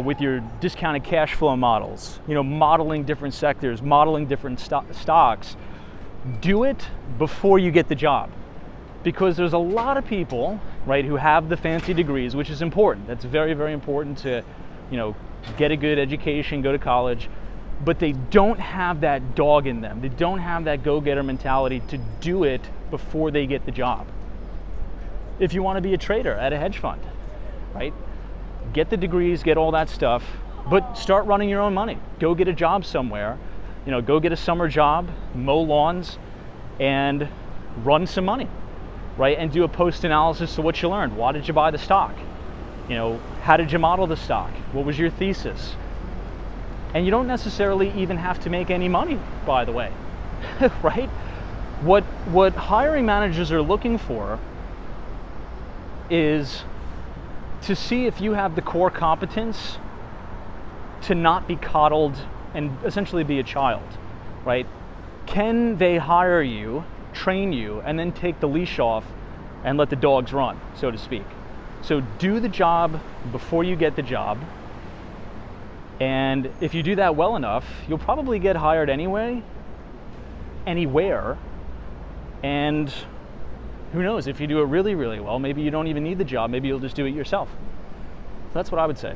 with your discounted cash flow models, modeling different sectors, modeling different stocks. Do it before you get the job, because there's a lot of people, right, who have the fancy degrees, which is important. That's very, very important to, get a good education, go to college, but they don't have that dog in them. They don't have that go-getter mentality to do it before they get the job. If you want to be a trader at a hedge fund, right, get the degrees, get all that stuff, but start running your own money. Go get a job somewhere, go get a summer job, mow lawns, and run some money, right? And do a post-analysis of what you learned. Why did you buy the stock? How did you model the stock? What was your thesis? And you don't necessarily even have to make any money, by the way, right? What hiring managers are looking for is to see if you have the core competence to not be coddled and essentially be a child, right? Can they hire you, train you, and then take the leash off and let the dogs run, so to speak? So do the job before you get the job. And if you do that well enough, you'll probably get hired anyway, anywhere. And who knows, if you do it really, really well, maybe you don't even need the job. Maybe you'll just do it yourself. So that's what I would say.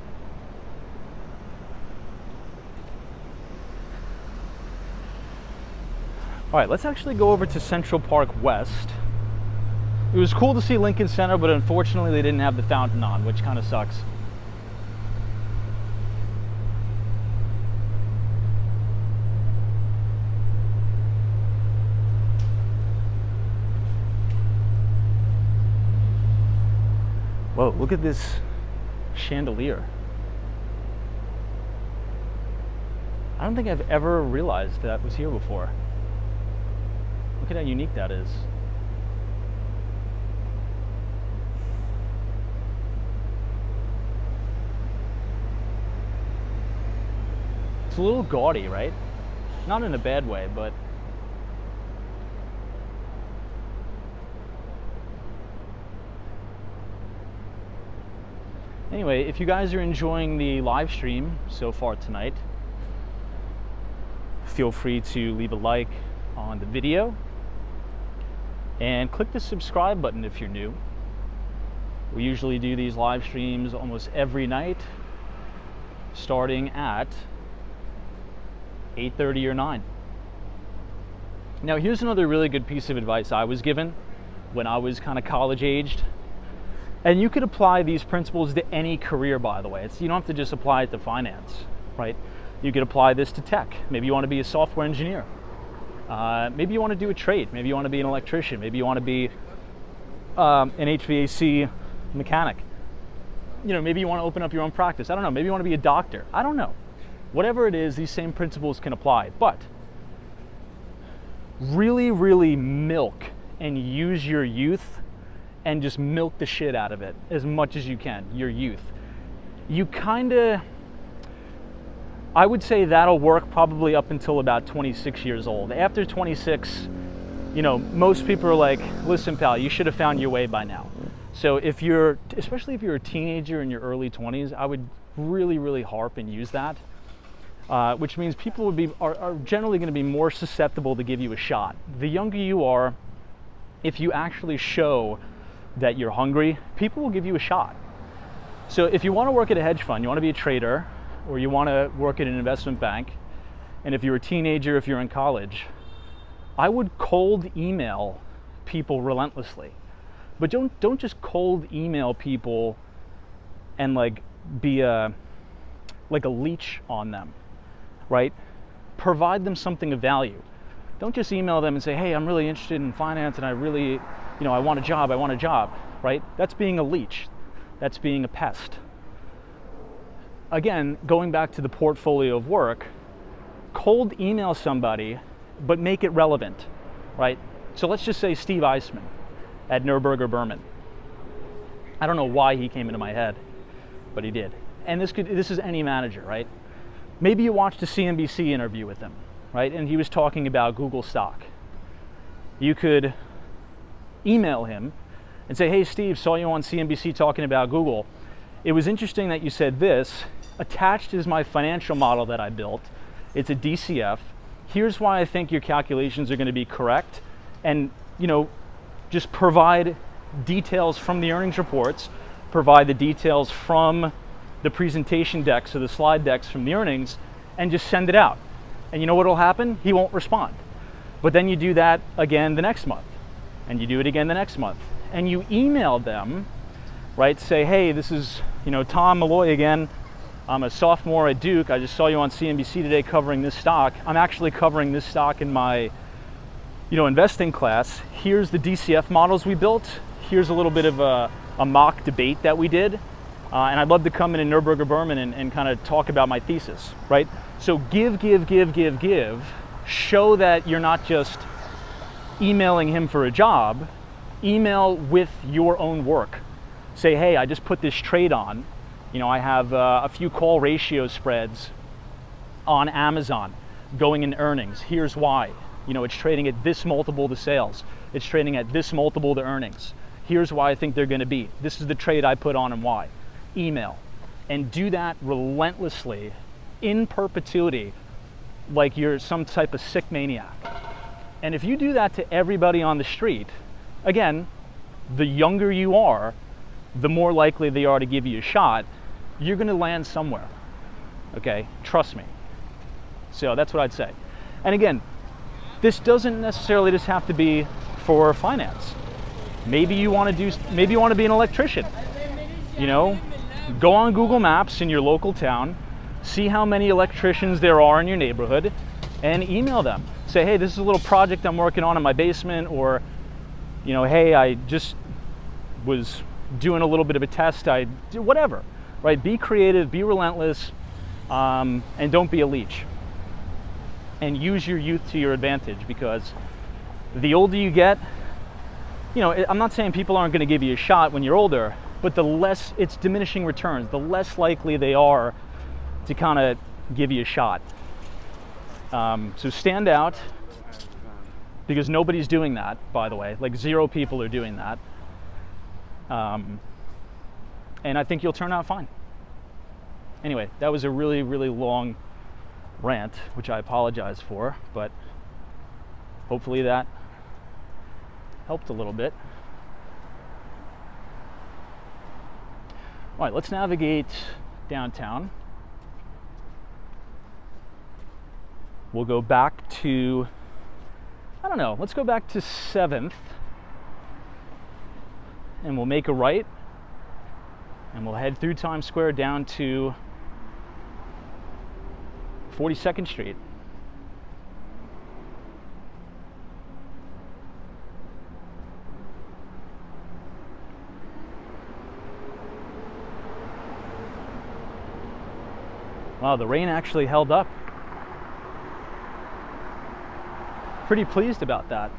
All right, let's actually go over to Central Park West. It was cool to see Lincoln Center, but unfortunately they didn't have the fountain on, which kind of sucks. Whoa, look at this chandelier. I don't think I've ever realized that was here before. Look at how unique that is. It's a little gaudy, right? Not in a bad way, but anyway, if you guys are enjoying the live stream so far tonight, feel free to leave a like on the video and click the subscribe button if you're new. We usually do these live streams almost every night, starting at 8:30 or 9. Now here's another really good piece of advice I was given when I was kind of college aged. And you could apply these principles to any career, by the way. You don't have to just apply it to finance, right? You could apply this to tech. Maybe you want to be a software engineer. Maybe you want to do a trade. Maybe you want to be an electrician. Maybe you want to be an HVAC mechanic. You know, maybe you want to open up your own practice. I don't know. Maybe you want to be a doctor. I don't know. Whatever it is, these same principles can apply. But really, really milk and use your youth and just milk the shit out of it as much as you can, your youth. You I would say that'll work probably up until about 26 years old. After 26, you know, most people are like, listen, pal, you should have found your way by now. So especially if you're a teenager in your early 20s, I would really, really harp and use that, which means people are generally gonna be more susceptible to give you a shot. The younger you are, if you actually show that you're hungry, people will give you a shot. So if you wanna work at a hedge fund, you wanna be a trader, or you want to work at an investment bank, and if you're a teenager, if you're in college, I would cold email people relentlessly. But don't just cold email people and like be like a leech on them, right? Provide them something of value. Don't just email them and say, hey, I'm really interested in finance and I really, you know, I want a job, right? That's being a leech. That's being a pest. Again, going back to the portfolio of work, cold email somebody, but make it relevant, right? So let's just say Steve Eisman at Neuberger Berman. I don't know why he came into my head, but he did. And this is any manager, right? Maybe you watched a CNBC interview with him, right? And he was talking about Google stock. You could email him and say, hey, Steve, saw you on CNBC talking about Google. It was interesting that you said this. Attached is my financial model that I built. It's a DCF. Here's why I think your calculations are going to be correct. And, you know, just provide details from the earnings reports, provide the details from the presentation decks or the slide decks from the earnings, and just send it out. And you know what will happen? He won't respond. But then you do that again the next month, and you do it again the next month. And you email them, right? Say, hey, this is, you know, Tom Malloy again. I'm a sophomore at Duke. I just saw you on CNBC today covering this stock. I'm actually covering this stock in my, you know, investing class. Here's the DCF models we built. Here's a little bit of a mock debate that we did. And I'd love to come in and Neuberger Berman and kind of talk about my thesis, right? So give. Show that you're not just emailing him for a job. Email with your own work. Say, hey, I just put this trade on. You know, I have a few call ratio spreads on Amazon going in earnings. Here's why. You know, it's trading at this multiple to sales. It's trading at this multiple to earnings. Here's why I think they're going to be. This is the trade I put on and why. Email. And do that relentlessly, in perpetuity, like you're some type of sick maniac. And if you do that to everybody on the street, again, the younger you are, the more likely they are to give you a shot. You're going to land somewhere. Okay? Trust me. So that's what I'd say. And again, this doesn't necessarily just have to be for finance. Maybe you want to be an electrician. You know, go on Google Maps in your local town, see how many electricians there are in your neighborhood, and email them. Say, hey, this is a little project I'm working on in my basement, or, you know, hey, I just was doing a little bit of a test, I do whatever, right? Be creative, be relentless, and don't be a leech. And use your youth to your advantage, because the older you get, you know, I'm not saying people aren't going to give you a shot when you're older, but the less, it's diminishing returns, the less likely they are to kind of give you a shot. So stand out, because nobody's doing that, by the way. Like 0 people are doing that. And I think you'll turn out fine. Anyway, that was a really, really long rant, which I apologize for, but hopefully that helped a little bit. All right, let's navigate downtown. We'll go back to, I don't know, let's go back to 7th, and we'll make a right, and we'll head through Times Square down to 42nd Street. Wow, the rain actually held up. Pretty pleased about that.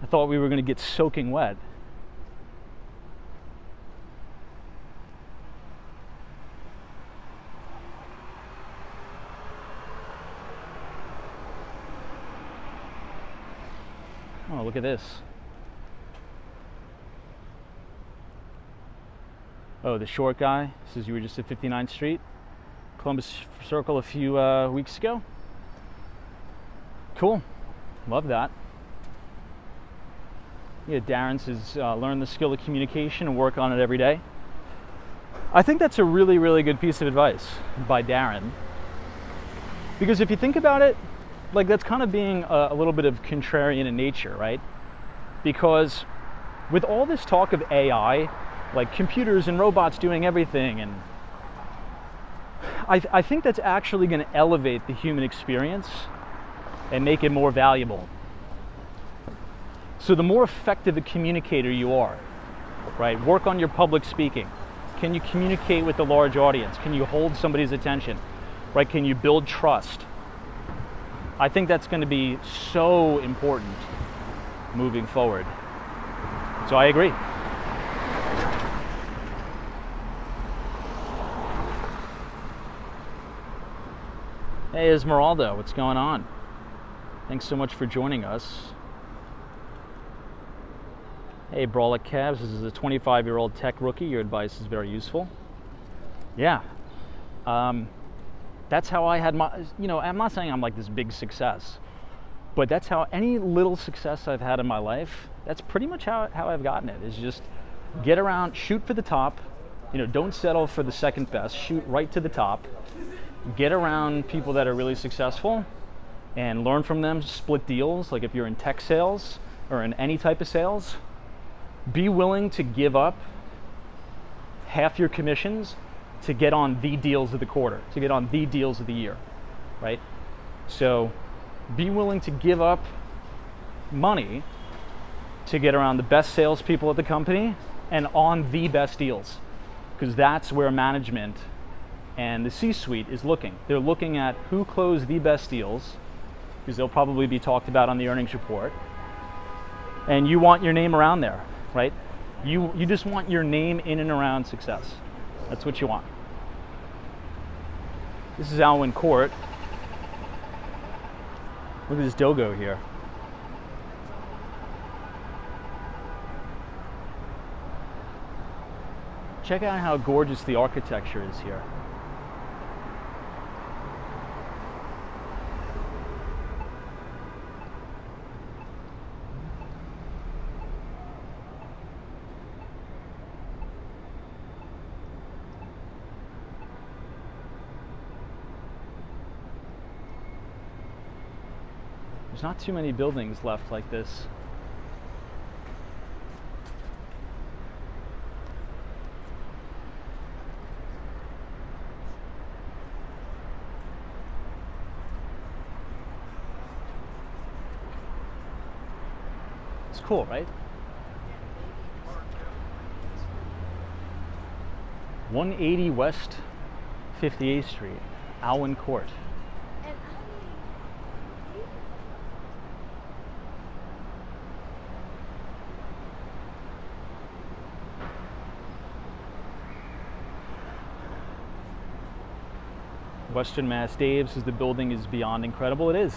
I thought we were going to get soaking wet. Oh, look at this. Oh, the short guy says you were just at 59th Street, Columbus Circle a few weeks ago. Cool. Love that. Yeah, Darren says learn the skill of communication and work on it every day. I think that's a really, really good piece of advice by Darren. Because if you think about it, like that's kind of being a little bit of contrarian in nature, right? Because with all this talk of AI, like computers and robots doing everything, and I think that's actually going to elevate the human experience and make it more valuable. So the more effective a communicator you are, right? Work on your public speaking. Can you communicate with the large audience? Can you hold somebody's attention, right? Can you build trust? I think that's going to be so important moving forward. So I agree. Hey Esmeralda, what's going on? Thanks so much for joining us. Hey Brawlic Cavs, this is a 25-year-old tech rookie. Your advice is very useful. Yeah. That's how I had my, you know, I'm not saying I'm like this big success, but that's how any little success I've had in my life, that's pretty much how I've gotten it, is just get around, shoot for the top, you know, don't settle for the second best, shoot right to the top, get around people that are really successful and learn from them, split deals, like if you're in tech sales or in any type of sales, be willing to give up half your commissions to get on the deals of the quarter, to get on the deals of the year, right? So be willing to give up money to get around the best salespeople at the company and on the best deals, because that's where management and the C-suite is looking. They're looking at who closed the best deals, because they'll probably be talked about on the earnings report, and you want your name around there, right? You just want your name in and around success. That's what you want. This is Alwyn Court. Look at this dogo here. Check out how gorgeous the architecture is here. There's not too many buildings left like this. It's cool, right? 180 West 58th Street, Alwyn Court. Western Mass Dave says the building is beyond incredible. It is.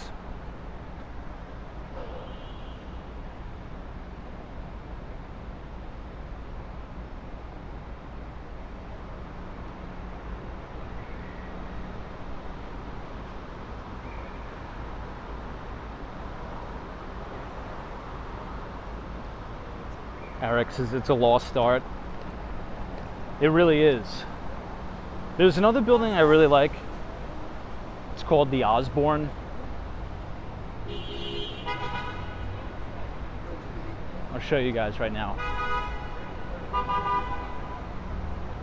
Eric says it's a lost art. It really is. There's another building I really like. It's called the Osborne. I'll show you guys right now.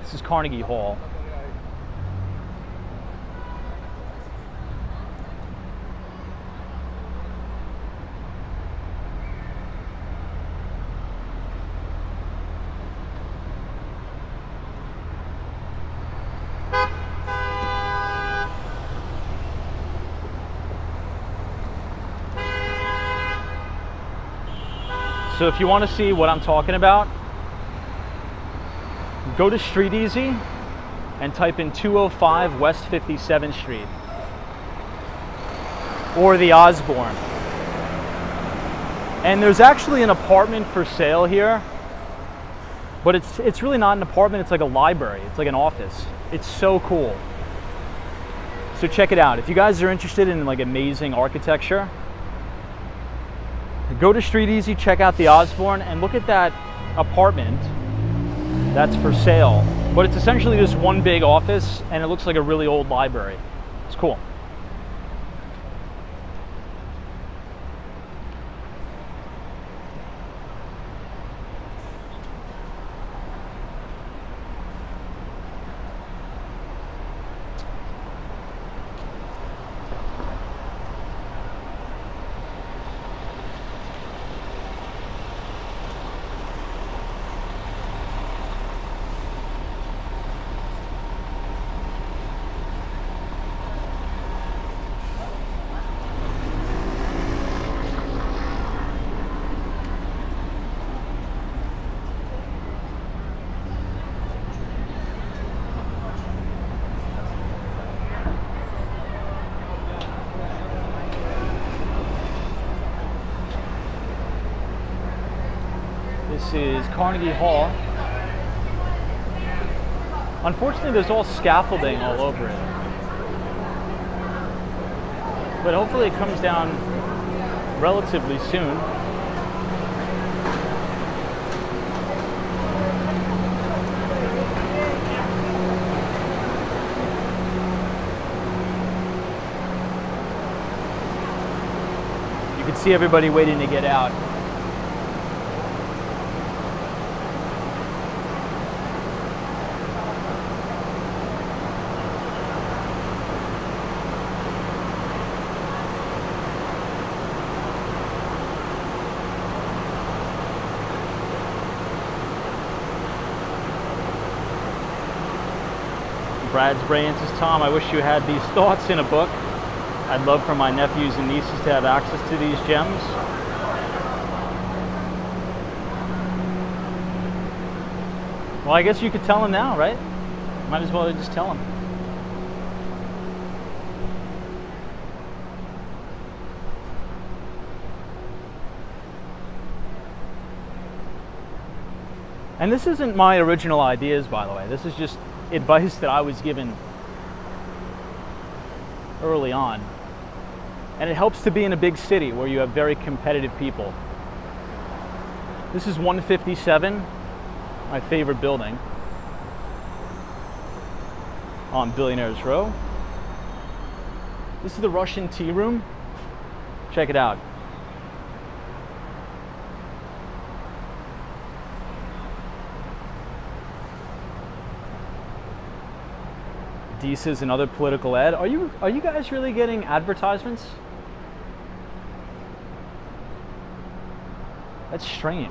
This is Carnegie Hall. So if you want to see what I'm talking about, go to Street Easy and type in 205 West 57th Street or the Osborne. And there's actually an apartment for sale here, but it's really not an apartment, it's like a library, it's like an office. It's so cool. So check it out. If you guys are interested in like amazing architecture, go to Street Easy, check out the Osborne, and look at that apartment that's for sale. But it's essentially just one big office, and it looks like a really old library. It's cool. This is Carnegie Hall. Unfortunately, there's all scaffolding all over it. But hopefully it comes down relatively soon. You can see everybody waiting to get out. Brad's Brain says, Tom, I wish you had these thoughts in a book. I'd love for my nephews and nieces to have access to these gems. Well, I guess you could tell them now, right? Might as well just tell them. And this isn't my original ideas, by the way. This is just advice that I was given early on. And it helps to be in a big city where you have very competitive people. This is 157, my favorite building, on Billionaires Row. This is the Russian tea room. Check it out. Deesa's another political ad. Are you guys really getting advertisements? That's strange.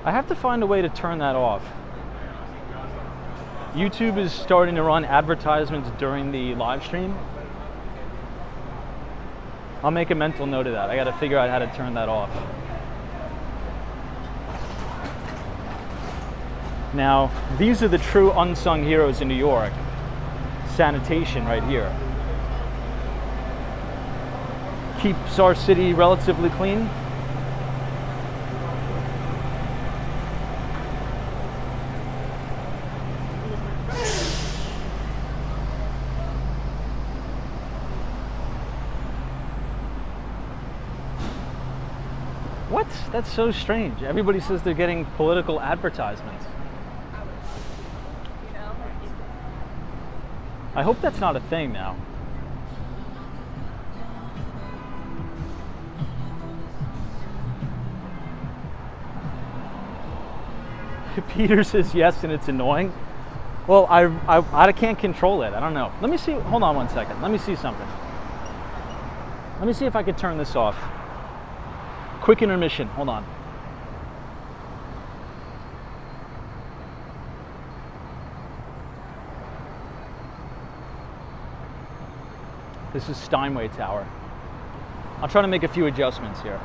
I have to find a way to turn that off. YouTube is starting to run advertisements during the live stream. I'll make a mental note of that. I got to figure out how to turn that off. Now, these are the true unsung heroes in New York. Sanitation right here. Keeps our city relatively clean. What? That's so strange. Everybody says they're getting political advertisements. I hope that's not a thing now. Peter says yes and it's annoying. Well, I can't control it. I don't know. Let me see. Hold on one second. Let me see something. Let me see if I could turn this off. Quick intermission. Hold on. This is Steinway Tower. I'll try to make a few adjustments here.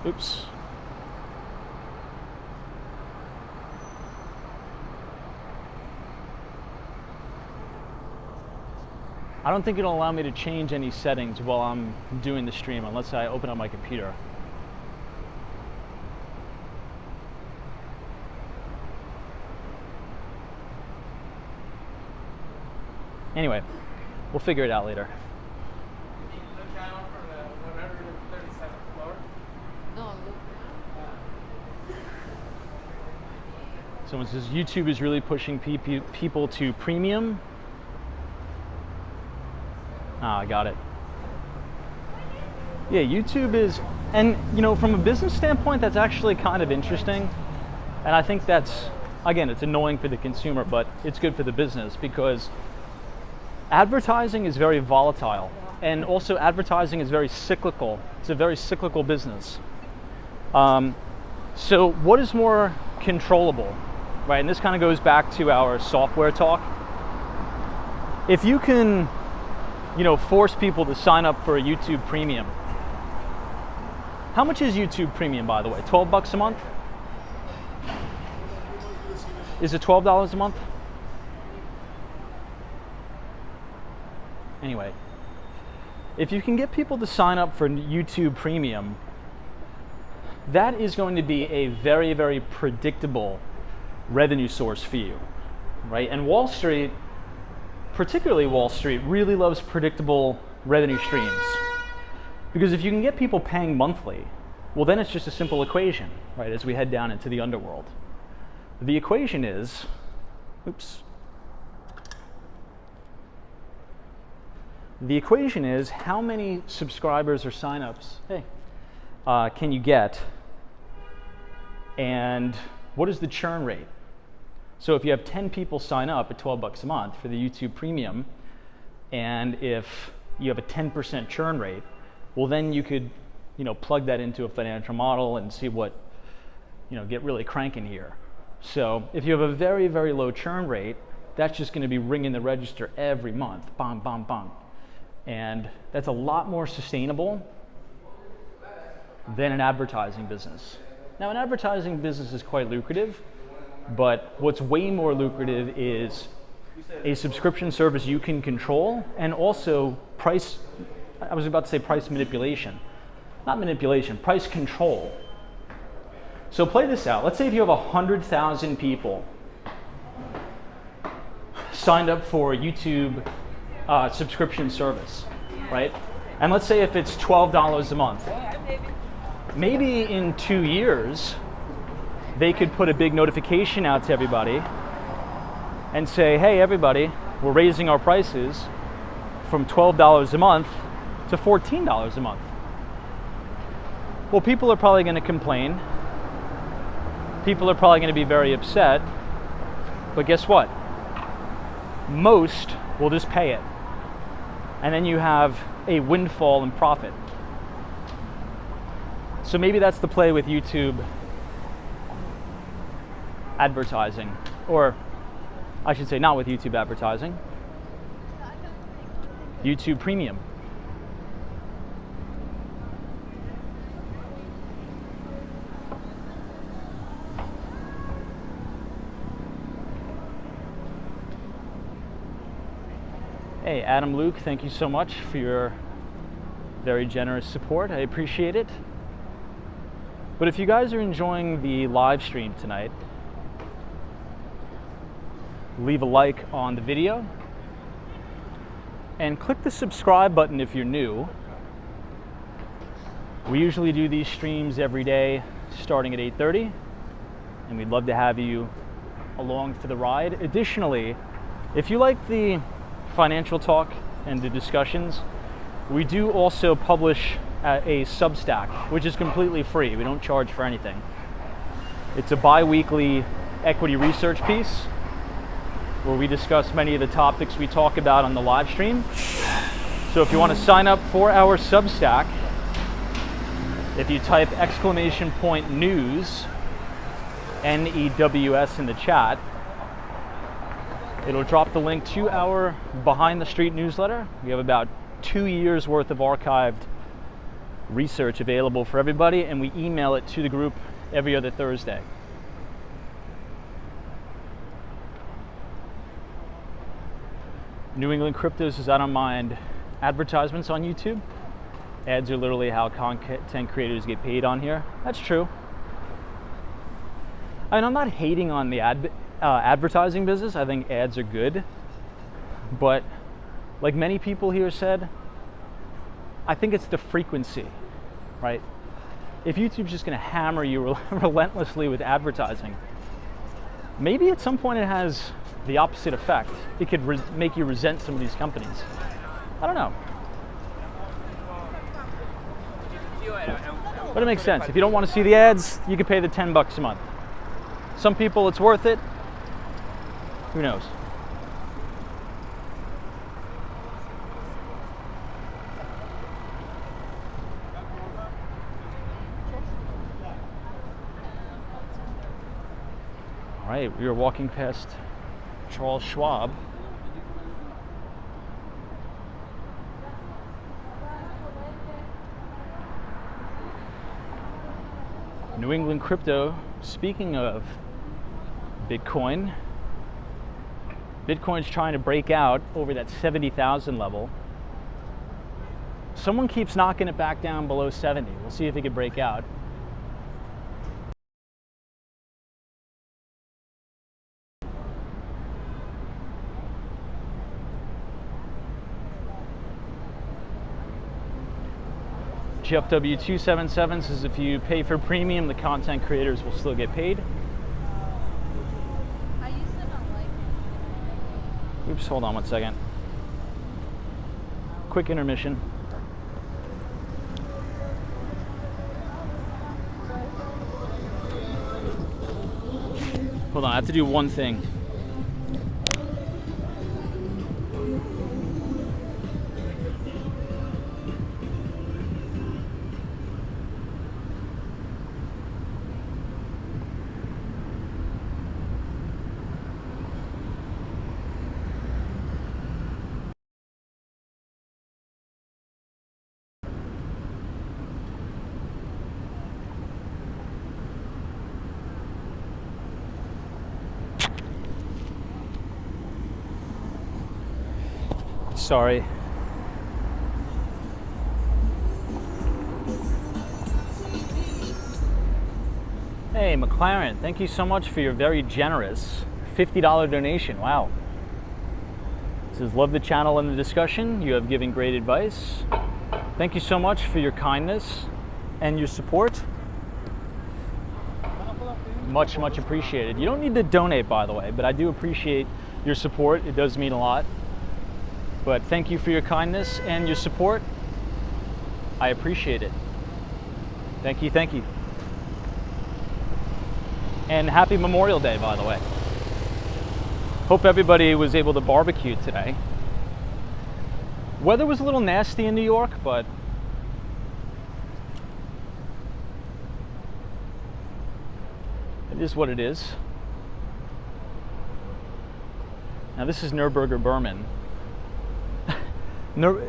Oops. I don't think it'll allow me to change any settings while I'm doing the stream unless I open up my computer. Anyway, we'll figure it out later. Someone says YouTube is really pushing people to premium. Ah, I got it. Yeah, YouTube is, and you know, from a business standpoint, that's actually kind of interesting. And I think that's, again, it's annoying for the consumer, but it's good for the business because advertising is very volatile. And also advertising is very cyclical. It's a very cyclical business. So what is more controllable, right? And this kind of goes back to our software talk. If you can, you know, force people to sign up for a YouTube Premium. How much is YouTube Premium, by the way? 12 bucks a month? Is it $12 a month? Anyway, if you can get people to sign up for YouTube Premium, that is going to be a very, very predictable revenue source for you, right? And Wall Street, particularly Wall Street, really loves predictable revenue streams. Because if you can get people paying monthly, well then it's just a simple equation, right, as we head down into the underworld. The equation is, the equation is how many subscribers or signups, can you get, and what is the churn rate? So if you have 10 people sign up at 12 bucks a month for the YouTube Premium, and if you have a 10% churn rate, well then you could, you know, plug that into a financial model and see what get really cranking here. So if you have a very, very low churn rate, that's just going to be ringing the register every month, bang, bang, bang. And that's a lot more sustainable than an advertising business. Now, an advertising business is quite lucrative, but what's way more lucrative is a subscription service you can control, and also price, I was about to say price manipulation. Not manipulation, price control. So play this out. Let's say if you have 100,000 people signed up for a YouTube subscription service, right? And let's say if it's $12 a month. Maybe in 2 years, they could put a big notification out to everybody and say, hey, everybody, we're raising our prices from $12 a month to $14 a month. Well, people are probably going to complain. People are probably going to be very upset. But guess what? Most will just pay it. And then you have a windfall in profit. So maybe that's the play with YouTube advertising. Or I should say not with YouTube advertising. YouTube Premium. Hey, Adam Luke, thank you so much for your very generous support. I appreciate it. But if you guys are enjoying the live stream tonight, leave a like on the video and click the subscribe button if you're new. We usually do these streams every day starting at 8:30, and we'd love to have you along for the ride. Additionally, if you like the financial talk and the discussions, we do also publish a Substack, which is completely free. We don't charge for anything. It's a bi-weekly equity research piece where we discuss many of the topics we talk about on the live stream. So if you want to sign up for our Substack, if you type !news, NEWS in the chat, it'll drop the link to our Behind the Street newsletter. We have about 2 years worth of archived research available for everybody, and we email it to the group every other Thursday. New England Crypto says, I don't mind advertisements on YouTube. Ads are literally how content creators get paid on here. That's true. I mean, I'm not hating on the advertising business. I think ads are good, but like many people here said, I think it's the frequency, right? If YouTube's just going to hammer you relentlessly with advertising, maybe at some point it has the opposite effect. It could make you resent some of these companies. I don't know. But it makes sense. If you don't want to see the ads, you can pay the $10 a month. Some people, it's worth it. Who knows? All right, we are walking past Charles Schwab. New England Crypto, speaking of Bitcoin, Bitcoin's trying to break out over that 70,000 level. Someone keeps knocking it back down below 70. We'll see if it can break out. Jeff W277 says if you pay for premium, the content creators will still get paid. I used it on like. Oops, hold on one second. Quick intermission. Hold on, I have to do one thing. Sorry. Hey, McLaren, thank you so much for your very generous $50 donation. Wow. It says, love the channel and the discussion. You have given great advice. Thank you so much for your kindness and your support. Much, much appreciated. You don't need to donate, by the way, but I do appreciate your support. It does mean a lot. But thank you for your kindness and your support. I appreciate it. Thank you, thank you. And happy Memorial Day, by the way. Hope everybody was able to barbecue today. Weather was a little nasty in New York, but it is what it is. Now this is Nürburger Berman.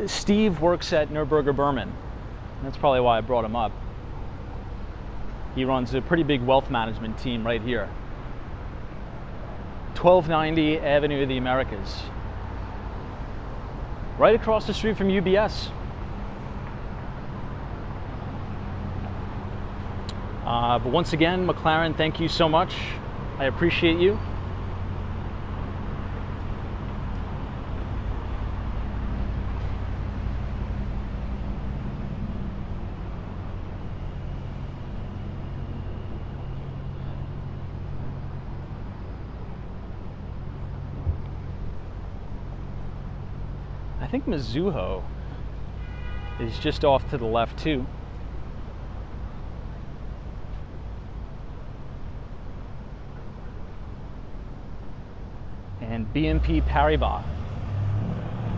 Steve works at Nürburger Berman. That's probably why I brought him up. He runs a pretty big wealth management team right here. 1290 Avenue of the Americas. Right across the street from UBS. But once again, McLaren, thank you so much. I appreciate you. I think Mizuho is just off to the left too. And BNP Paribas,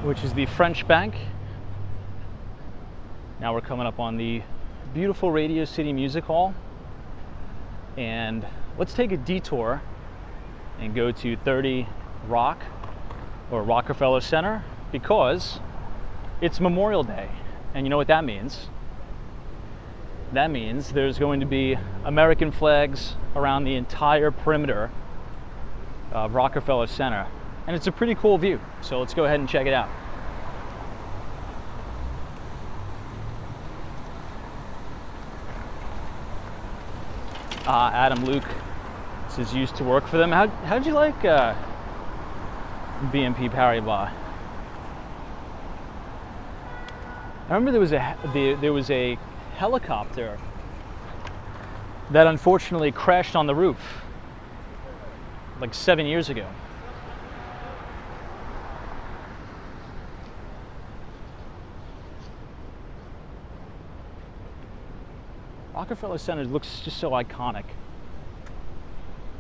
which is the French bank. Now we're coming up on the beautiful Radio City Music Hall. And let's take a detour and go to 30 Rock or Rockefeller Center, because it's Memorial Day. And you know what that means? That means there's going to be American flags around the entire perimeter of Rockefeller Center. And it's a pretty cool view. So let's go ahead and check it out. Adam Luke says used to work for them. How'd you like BNP Paribas? I remember there was a helicopter that unfortunately crashed on the roof like 7 years ago. Rockefeller Center looks just so iconic.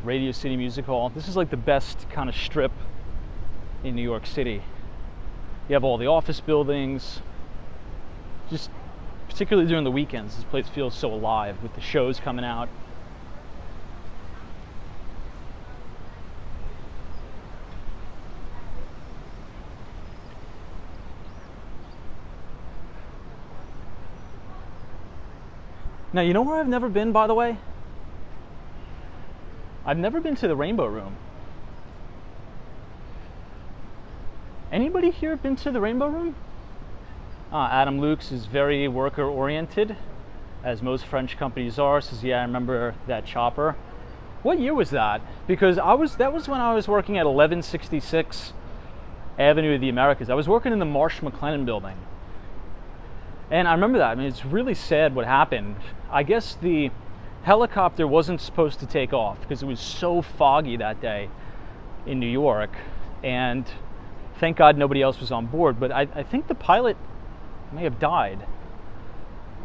Radio City Music Hall. This is like the best kind of strip in New York City. You have all the office buildings. Just particularly during the weekends, this place feels so alive with the shows coming out. Now, you know where I've never been, by the way? I've never been to the Rainbow Room. Anybody here been to the Rainbow Room? Adam Lukes is very worker-oriented, as most French companies are. Says, yeah, I remember that chopper. What year was that? Because that was when I was working at 1166 Avenue of the Americas. I was working in the Marsh McLennan building. And I remember that. I mean, it's really sad what happened. I guess the helicopter wasn't supposed to take off because it was so foggy that day in New York. And thank God nobody else was on board. But I think the pilot may have died.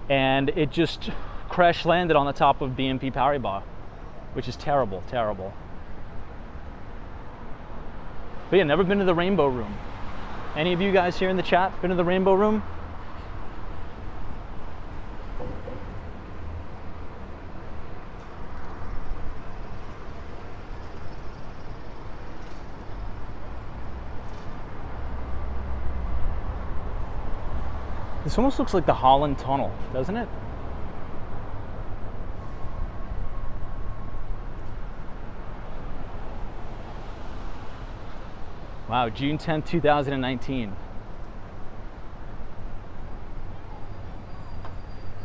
And it just crash landed on the top of BNP Paribas, which is terrible, terrible. But yeah, never been to the Rainbow Room. Any of you guys here in the chat been to the Rainbow Room? This almost looks like the Holland Tunnel, doesn't it? Wow, June 10th, 2019.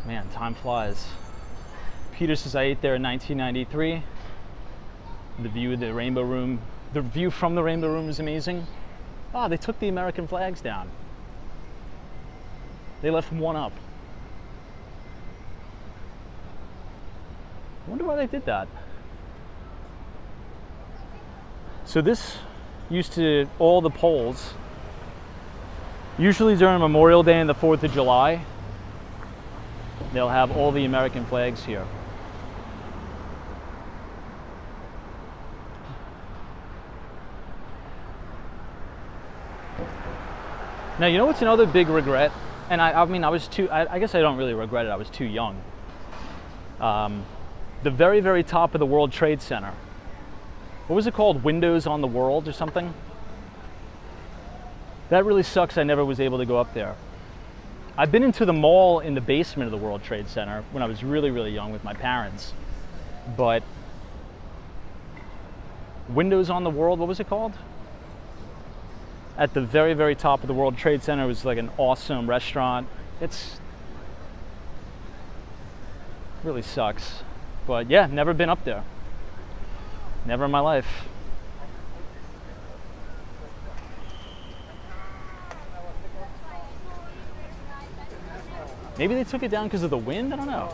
Man, time flies. Peter says I ate there in 1993. The view of the Rainbow Room, the view from the Rainbow Room is amazing. Ah, they took the American flags down. They left one up. I wonder why they did that. So this used to, all the poles, usually during Memorial Day and the 4th of July, they'll have all the American flags here. Now, you know what's another big regret? And I mean, I guess I don't really regret it, I was too young. The very, very top of the World Trade Center. What was it called? Windows on the World or something? That really sucks I never was able to go up there. I've been into the mall in the basement of the World Trade Center when I was really, really young with my parents. But Windows on the World, what was it called? At the very, very top of the World Trade Center was like an awesome restaurant. It's really sucks. But yeah, never been up there. Never in my life. Maybe they took it down because of the wind? I don't know.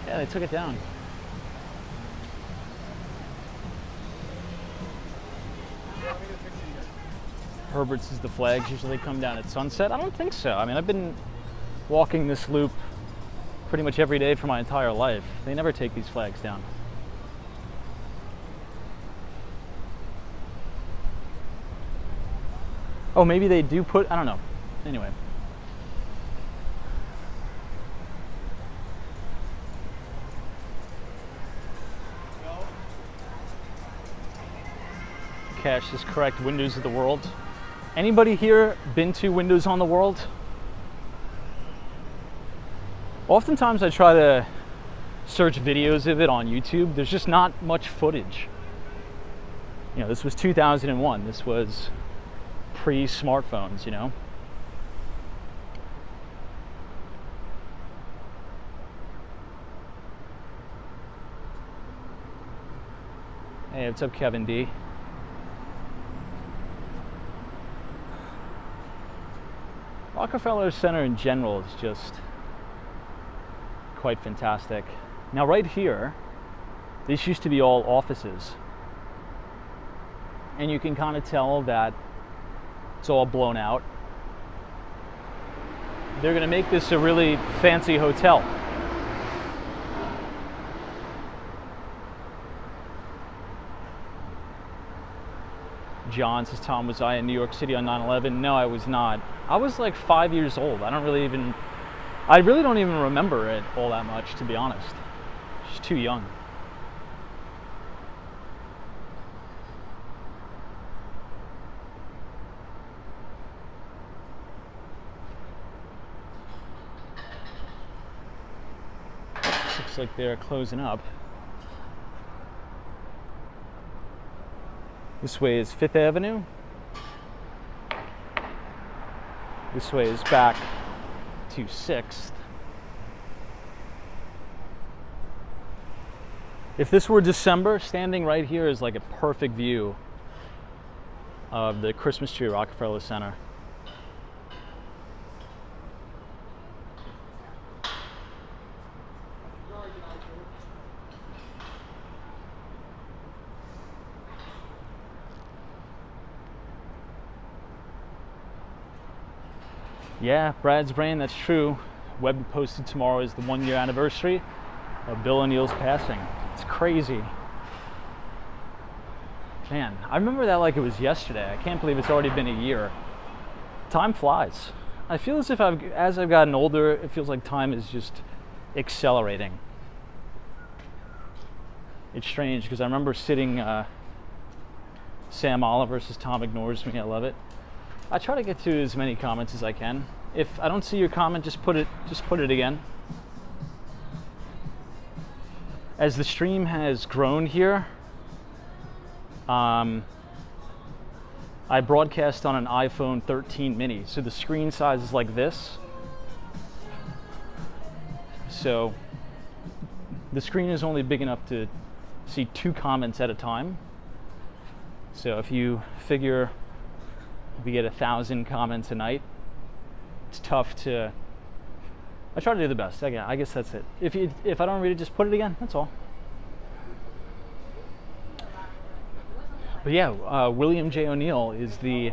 Yeah, they took it down. Herbert says the flags usually come down at sunset. I don't think so. I mean, I've been walking this loop pretty much every day for my entire life. They never take these flags down. Oh, maybe they do put, I don't know. Anyway. Cash is correct, Windows of the World. Anybody here been to Windows on the World? Oftentimes I try to search videos of it on YouTube. There's just not much footage. You know, this was 2001. This was pre-smartphones, you know? Hey, what's up, Kevin D? Rockefeller Center in general is just quite fantastic. Now right here, this used to be all offices. And you can kind of tell that it's all blown out. They're going to make this a really fancy hotel. John says, Tom, was I in New York City on 9/11? No, I was not. I was like 5 years old. I really don't even remember it all that much, to be honest. Just too young. Looks like they're closing up. This way is 5th Avenue. This way is back to 6th. If this were December, standing right here is like a perfect view of the Christmas tree at Rockefeller Center. Yeah, Brad's brain, that's true. Web posted tomorrow is the 1-year anniversary of Bill O'Neill's passing. It's crazy. Man, I remember that like it was yesterday. I can't believe it's already been a year. Time flies. I feel as if as I've gotten older, it feels like time is just accelerating. It's strange because I remember sitting, Sam Oliver says Tom ignores me, I love it. I try to get to as many comments as I can. If I don't see your comment, just put it again. As the stream has grown here, I broadcast on an iPhone 13 mini, so the screen size is like this. So the screen is only big enough to see 2 comments at a time. So if you figure we get 1,000 comments a night, it's tough to. I try to do the best. Again, I guess that's it. If I don't read it, just put it again. That's all. But yeah, William J. O'Neill is the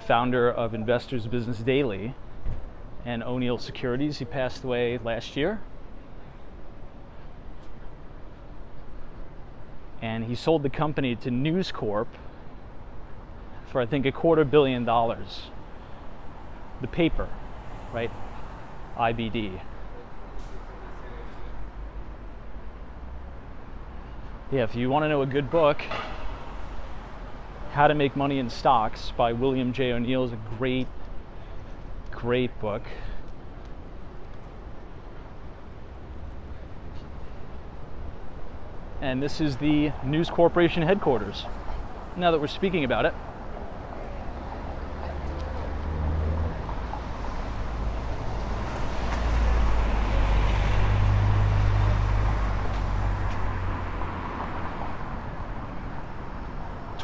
founder of Investors Business Daily and O'Neill Securities. He passed away last year. And he sold the company to News Corp for I think $250 million. The paper, right? IBD. Yeah, if you want to know a good book, How to Make Money in Stocks by William J. O'Neill is a great book. And this is the News Corporation headquarters, now that we're speaking about it.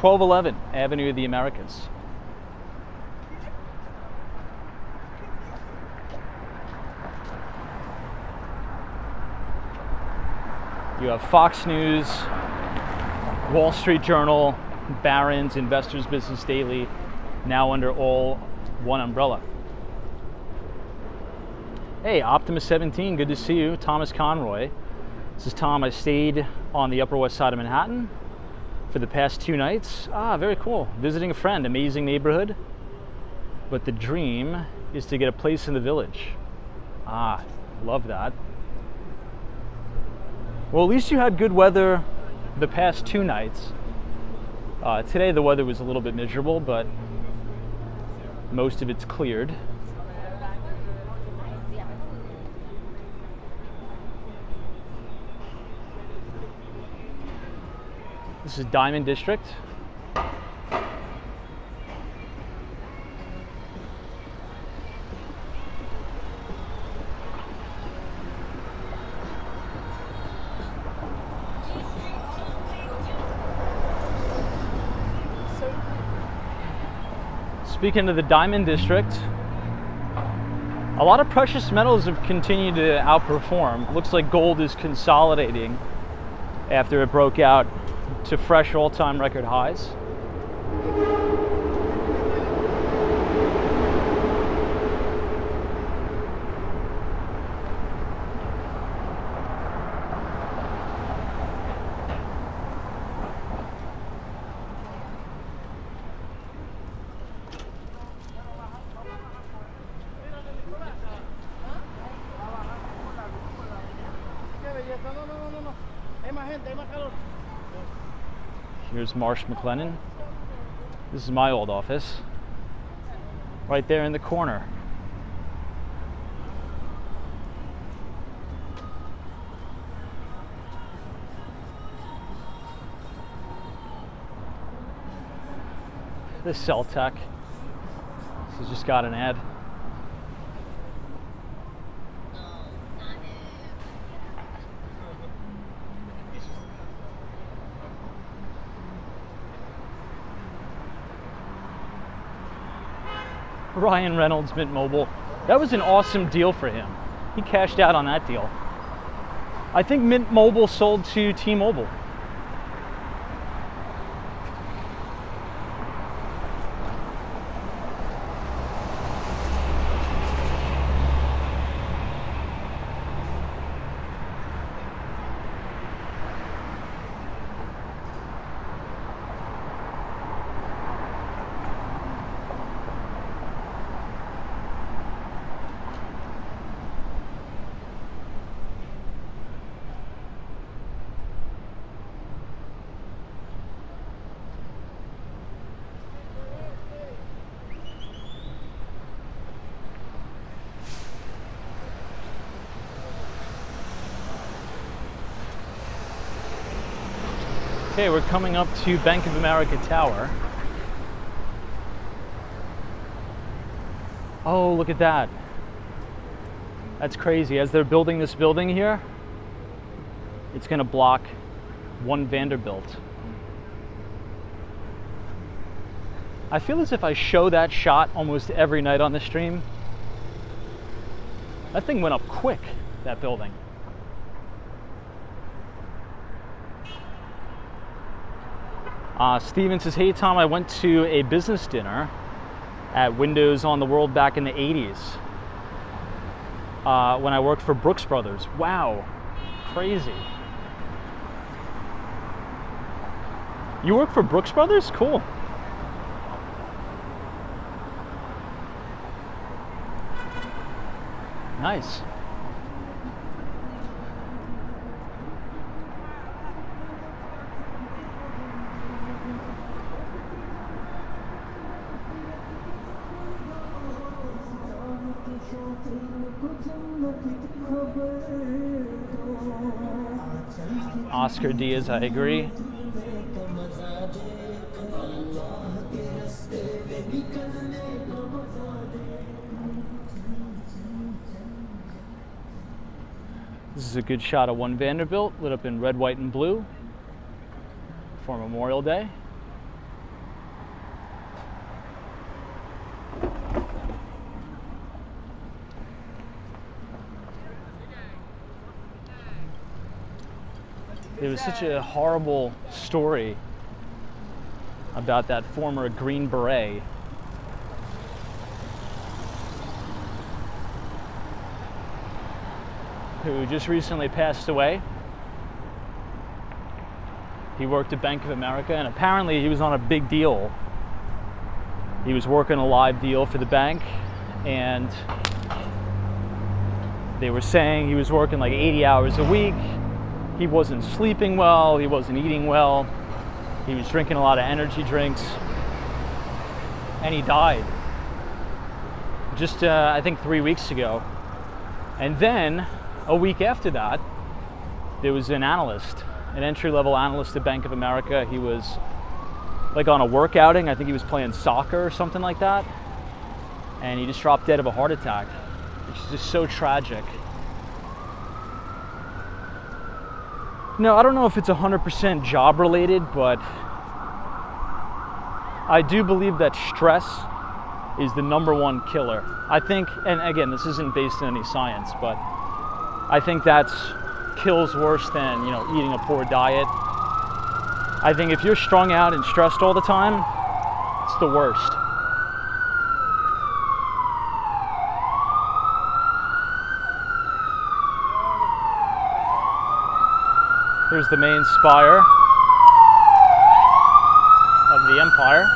(1211) Avenue of the Americas. You have Fox News, Wall Street Journal, Barron's, Investors Business Daily, now under all one umbrella. Hey, Optimus 17, good to see you. Thomas Conroy. This is Tom. I stayed on the Upper West Side of Manhattan for the past 2 nights. Very cool. Visiting a friend, amazing neighborhood. But the dream is to get a place in the Village. Love that. Well, at least you had good weather the past 2 nights. Today the weather was a little bit miserable, but most of it's cleared. This is Diamond District. Speaking of the Diamond District, a lot of precious metals have continued to outperform. It looks like gold is consolidating after it broke out to fresh all-time record highs. Here's Marsh McLennan. This is my old office. Right there in the corner. This Cell Tech. This has just got an ad. Ryan Reynolds, Mint Mobile. That was an awesome deal for him. He cashed out on that deal. I think Mint Mobile sold to T-Mobile. Okay, we're coming up to Bank of America Tower. Oh, look at that. That's crazy. As they're building this building here, it's going to block One Vanderbilt. I feel as if I show that shot almost every night on the stream. That thing went up quick, that building. Steven says, hey Tom, I went to a business dinner at Windows on the World back in the 80s when I worked for Brooks Brothers. Wow, crazy. You work for Brooks Brothers? Cool. Nice. Oscar Diaz, I agree. This is a good shot of One Vanderbilt, lit up in red, white, and blue for Memorial Day. There was such a horrible story about that former Green Beret who just recently passed away. He worked at Bank of America, and apparently he was on a big deal. He was working a live deal for the bank, and they were saying he was working like 80 hours a week. He wasn't sleeping well, he wasn't eating well, he was drinking a lot of energy drinks, and he died just I think 3 weeks ago. And then a week after that, there was an analyst, an entry-level analyst at Bank of America. He was like on a work outing. I think he was playing soccer or something like that, and he just dropped dead of a heart attack, which is just so tragic. No, I don't know if it's 100% job related, but I do believe that stress is the #1 killer. I think, and again, this isn't based on any science, but I think that's kills worse than, eating a poor diet. I think if you're strung out and stressed all the time, it's the worst. Here's the main spire of the Empire.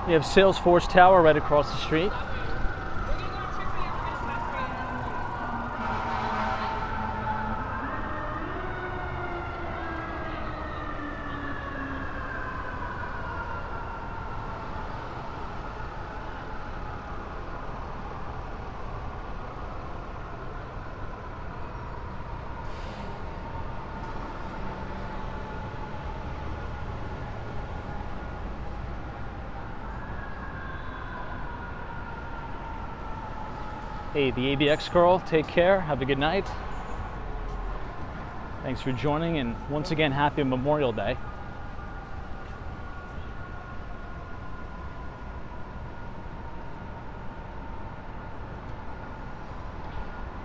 We have Salesforce Tower right across the street. Hey, the ABX girl, take care, have a good night. Thanks for joining, and once again, happy Memorial Day.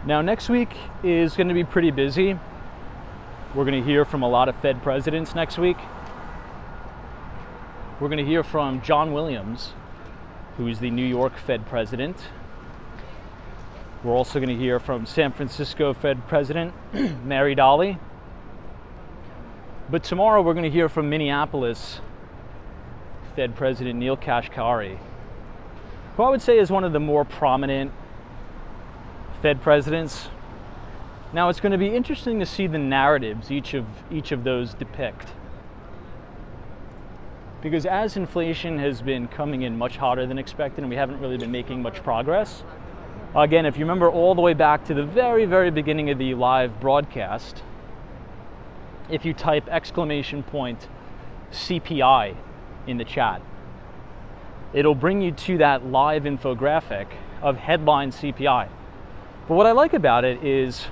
Now, next week is going to be pretty busy. We're going to hear from a lot of Fed presidents next week. We're going to hear from John Williams, who is the New York Fed president. We're also going to hear from San Francisco Fed President Mary Daly. But tomorrow we're going to hear from Minneapolis Fed President Neil Kashkari, who I would say is one of the more prominent Fed presidents. Now it's going to be interesting to see the narratives each of those depict. Because as inflation has been coming in much hotter than expected and we haven't really been making much progress, again, if you remember all the way back to the very, very beginning of the live broadcast, if you type !CPI in the chat, it'll bring you to that live infographic of headline CPI. But what I like about it is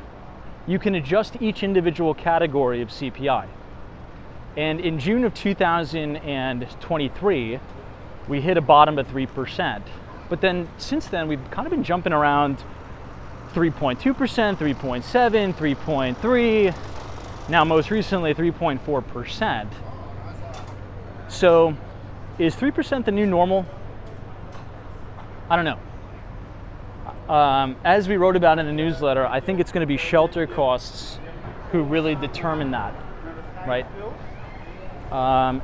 you can adjust each individual category of CPI. And in June of 2023, we hit a bottom of 3%. But then since then, we've kind of been jumping around 3.2%, 3.7, 3.3, now most recently 3.4%. So is 3% the new normal? I don't know. As we wrote about in the newsletter, I think it's going to be shelter costs who really determine that, right?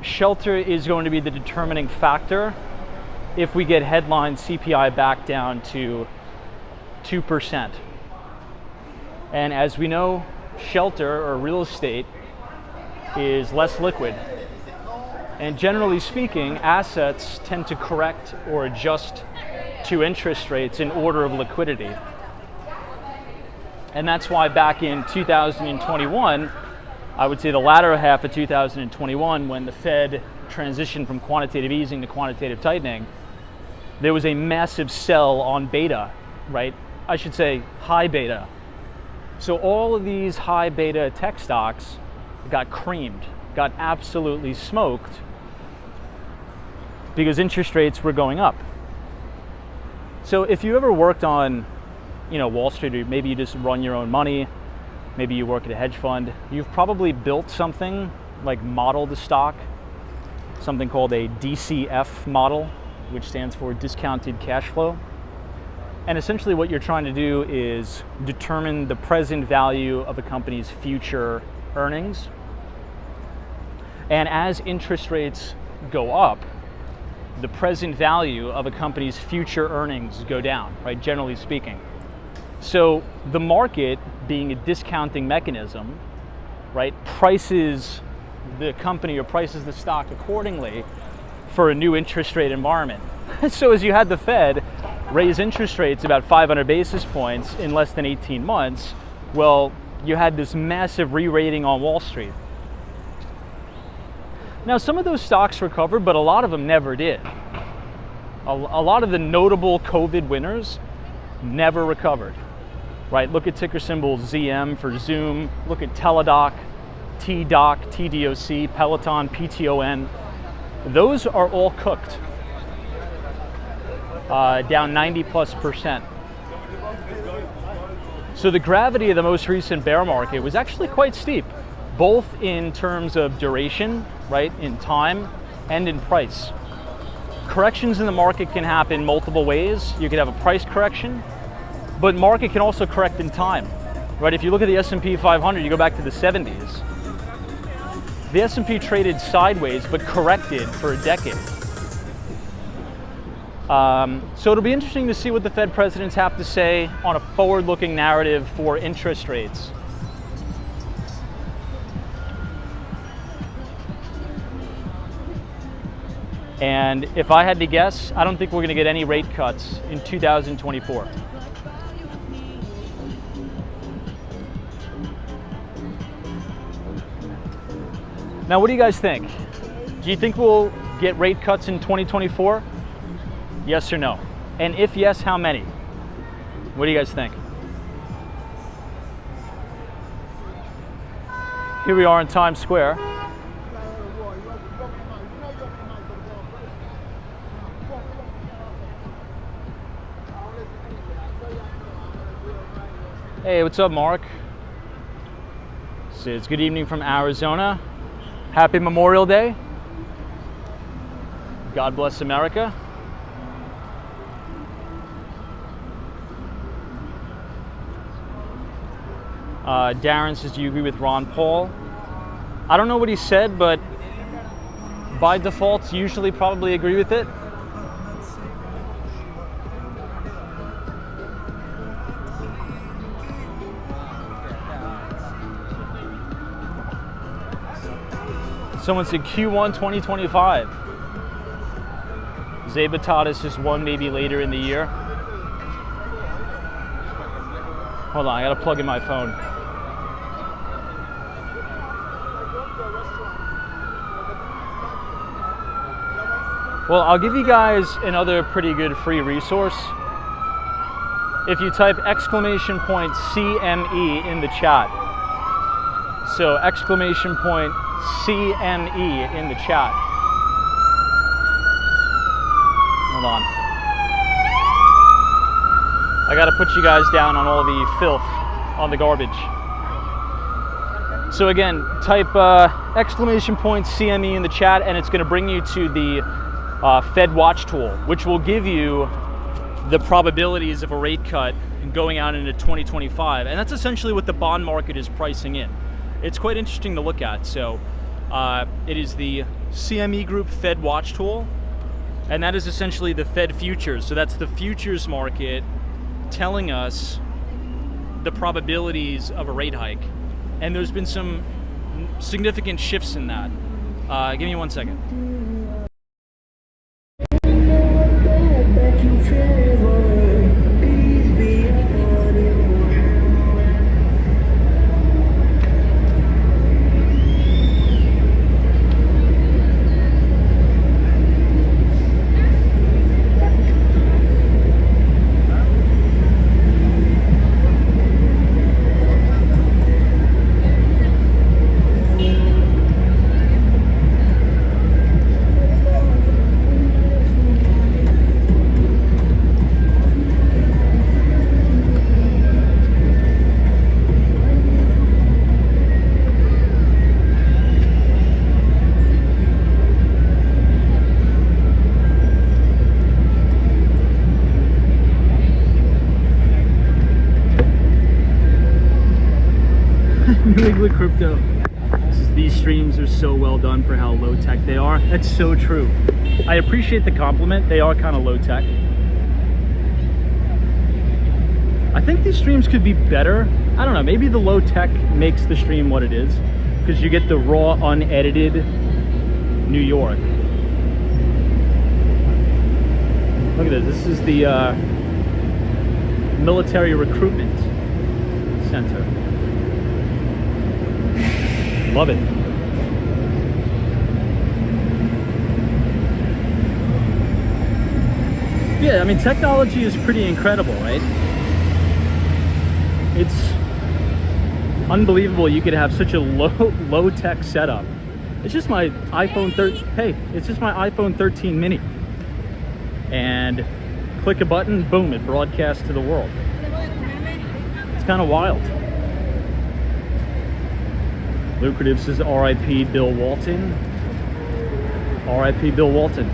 Shelter is going to be the determining factor if we get headline CPI back down to 2%. And as we know, shelter or real estate is less liquid. And generally speaking, assets tend to correct or adjust to interest rates in order of liquidity. And that's why back in 2021, I would say the latter half of 2021, when the Fed transitioned from quantitative easing to quantitative tightening, there was a massive sell on beta, right? I should say high beta. So all of these high beta tech stocks got creamed, got absolutely smoked because interest rates were going up. So if you ever worked on, Wall Street, or maybe you just run your own money, maybe you work at a hedge fund, you've probably built something like modeled a stock, something called a DCF model, which stands for discounted cash flow. And essentially what you're trying to do is determine the present value of a company's future earnings. And as interest rates go up, the present value of a company's future earnings go down, right, generally speaking. So the market, being a discounting mechanism, right, prices the company or prices the stock accordingly for a new interest rate environment. So as you had the Fed raise interest rates about 500 basis points in less than 18 months, well, you had this massive re-rating on Wall Street. Now, some of those stocks recovered, but a lot of them never did. A lot of the notable COVID winners never recovered, right? Look at ticker symbol ZM for Zoom. Look at Teladoc, TDOC, TDOC, Peloton, PTON. Those are all cooked, down 90+%. So the gravity of the most recent bear market was actually quite steep, both in terms of duration, right, in time, and in price. Corrections in the market can happen multiple ways. You could have a price correction, but market can also correct in time, right? If you look at the S&P 500, you go back to the 70s. The S&P traded sideways, but corrected for a decade. So it'll be interesting to see what the Fed presidents have to say on a forward-looking narrative for interest rates. And if I had to guess, I don't think we're going to get any rate cuts in 2024. Now, what do you guys think? Do you think we'll get rate cuts in 2024? Yes or no? And if yes, how many? What do you guys think? Here we are in Times Square. Hey, what's up, Mark? So it's good evening from Arizona. Happy Memorial Day. God bless America. Darren says, do you agree with Ron Paul? I don't know what he said, but by default, usually probably agree with it. Someone said Q1 2025. Zebatatis is one maybe later in the year. Hold on, I gotta plug in my phone. Well, I'll give you guys another pretty good free resource. If you type exclamation point CME in the chat. So exclamation point CME in the chat. Hold on. I gotta put you guys down on all the filth, on the garbage. So again, type exclamation point CME in the chat and it's gonna bring you to the Fed Watch tool, which will give you the probabilities of a rate cut going out into 2025. And that's essentially what the bond market is pricing in. It's quite interesting to look at. So it is the CME Group Fed Watch tool, and that is essentially the Fed futures. So that's the futures market telling us the probabilities of a rate hike. And there's been some significant shifts in that. Give me 1 second. Crypto. These streams are so well done for how low tech they are. That's so true. I appreciate the compliment. They are kind of low tech. I think these streams could be better. I don't know, maybe the low tech makes the stream what it is, because you get the raw, unedited New York. Look at this. This is the military recruitment center. Love it. Yeah, I mean, technology is pretty incredible, right? It's unbelievable you could have such a low tech setup. It's just my iPhone 13. Hey, it's just my iPhone 13 mini. And click a button, boom, it broadcasts to the world. It's kind of wild. Lucrative says R.I.P. Bill Walton. R.I.P. Bill Walton.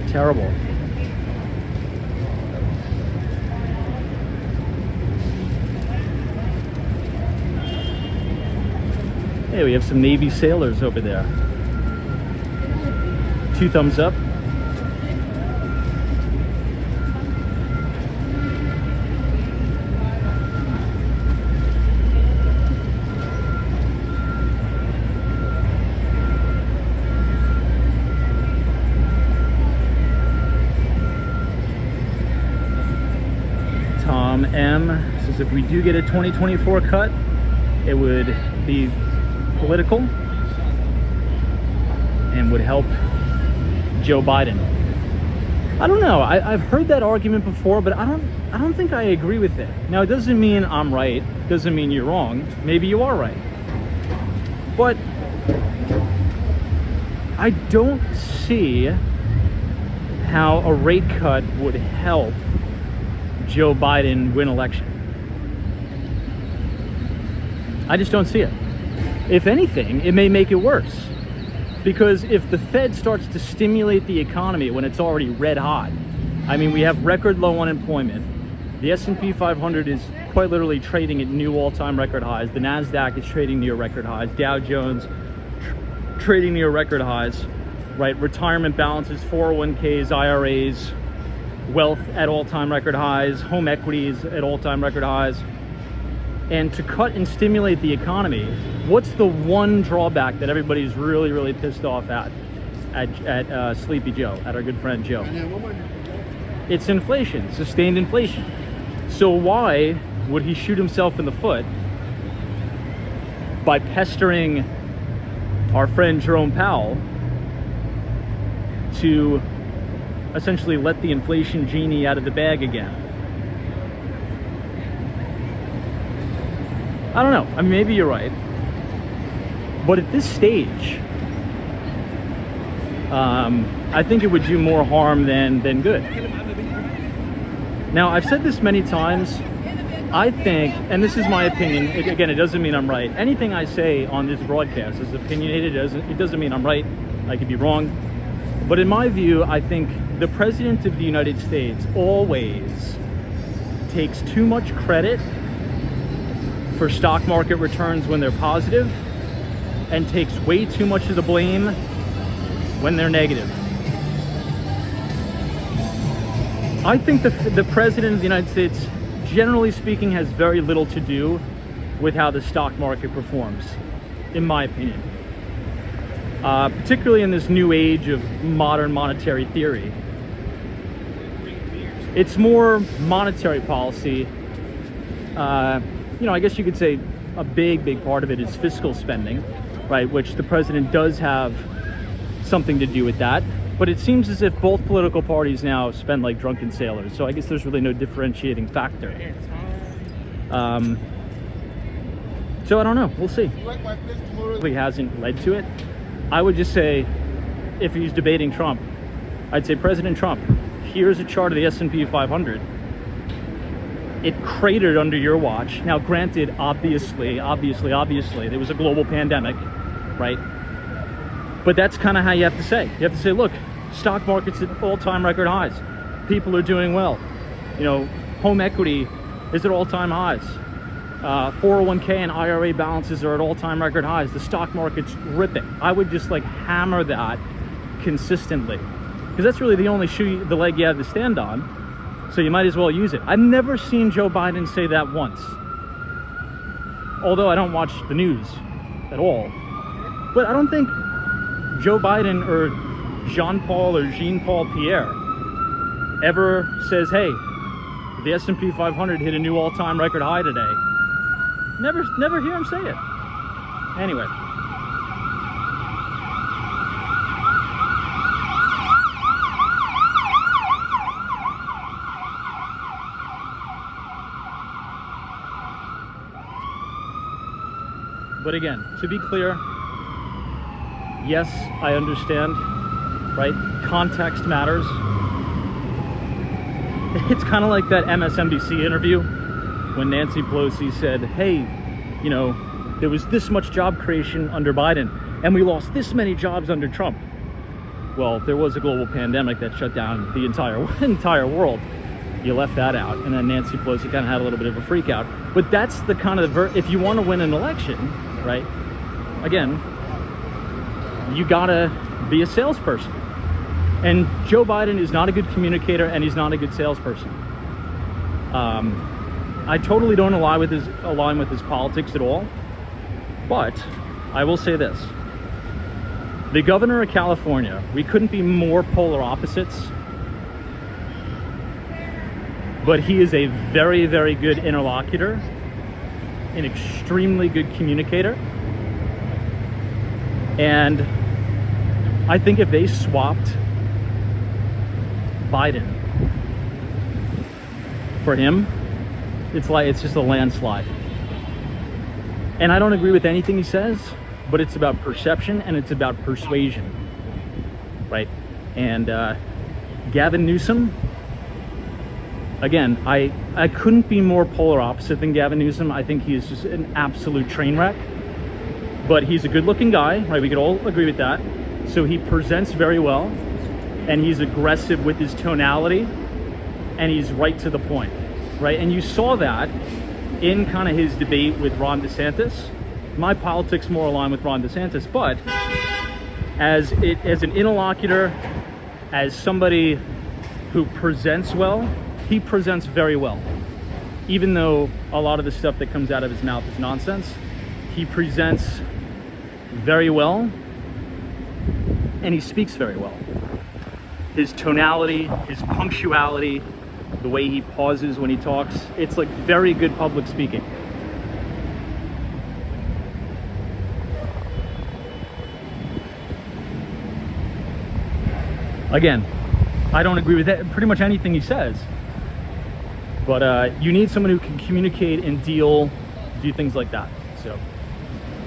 Terrible. Hey, we have some Navy sailors over there. 2 thumbs up. Tom M says if we do get a 2024 cut, it would be political and would help Joe Biden. I don't know. I've heard that argument before, but I don't think I agree with it. Now, it doesn't mean I'm right. It doesn't mean you're wrong. Maybe you are right. But I don't see how a rate cut would help Joe Biden win election. I just don't see it. If anything, it may make it worse. Because if the Fed starts to stimulate the economy when it's already red hot, I mean, we have record low unemployment. The S&P 500 is quite literally trading at new all-time record highs. The NASDAQ is trading near record highs. Dow Jones trading near record highs, right? Retirement balances, 401ks, IRAs, wealth at all-time record highs, home equities at all-time record highs. And to cut and stimulate the economy, what's the one drawback that everybody's really, really pissed off at Sleepy Joe, at our good friend Joe? It's inflation, sustained inflation. So why would he shoot himself in the foot by pestering our friend Jerome Powell to essentially let the inflation genie out of the bag again? I don't know. I mean, maybe you're right. But at this stage, I think it would do more harm than good. Now, I've said this many times. I think, and this is my opinion, again, it doesn't mean I'm right. Anything I say on this broadcast is opinionated. It doesn't mean I'm right. I could be wrong. But in my view, I think the President of the United States always takes too much credit for stock market returns when they're positive and takes way too much of the blame when they're negative. I think the President of the United States, generally speaking, has very little to do with how the stock market performs, in my opinion. Particularly in this new age of modern monetary theory. It's more monetary policy. I guess you could say a big part of it is fiscal spending, right? Which the president does have something to do with that. But it seems as if both political parties now spend like drunken sailors. So I guess there's really no differentiating factor. So I don't know. We'll see. He hasn't led to it. I would just say, if he's debating Trump, I'd say, President Trump, here's a chart of the S&P 500. It cratered under your watch. Now, granted, obviously, there was a global pandemic, right? But that's kind of how you have to say. You have to say, look, stock market's at all-time record highs. People are doing well. Home equity is at all-time highs. 401k and IRA balances are at all-time record highs. The stock market's ripping. I would just hammer that consistently, because that's really the only the leg you have to stand on. So you might as well use it. I've never seen Joe Biden say that once. Although I don't watch the news at all. But I don't think Joe Biden or Jean-Paul or Jean-Paul Pierre ever says, hey, the S&P 500 hit a new all-time record high today. Never hear him say it. Anyway. But again, to be clear, yes, I understand, right? Context matters. It's kind of like that MSNBC interview when Nancy Pelosi said, hey, there was this much job creation under Biden, and we lost this many jobs under Trump. Well, there was a global pandemic that shut down the entire world. You left that out, and then Nancy Pelosi kind of had a little bit of a freak out. But that's the kind of if you want to win an election, right? Again, you gotta be a salesperson. And Joe Biden is not a good communicator, and he's not a good salesperson. I totally don't align with his politics at all. But I will say this. The governor of California, we couldn't be more polar opposites. But he is a very, very good interlocutor, an extremely good communicator. And I think if they swapped Biden for him, it's just a landslide. And I don't agree with anything he says, but it's about perception and it's about persuasion, right? And Gavin Newsom, again, I couldn't be more polar opposite than Gavin Newsom. I think he is just an absolute train wreck. But he's a good-looking guy, right? We could all agree with that. So he presents very well, and he's aggressive with his tonality, and he's right to the point, right? And you saw that in kind of his debate with Ron DeSantis. My politics more align with Ron DeSantis, but as an interlocutor, as somebody who presents well, he presents very well. even though a lot of the stuff that comes out of his mouth is nonsense, he presents very well and he speaks very well. His tonality, his punctuality, the way he pauses when he talks, it's like very good public speaking. Again, I don't agree with that, pretty much anything he says, but you need someone who can communicate and do things like that. So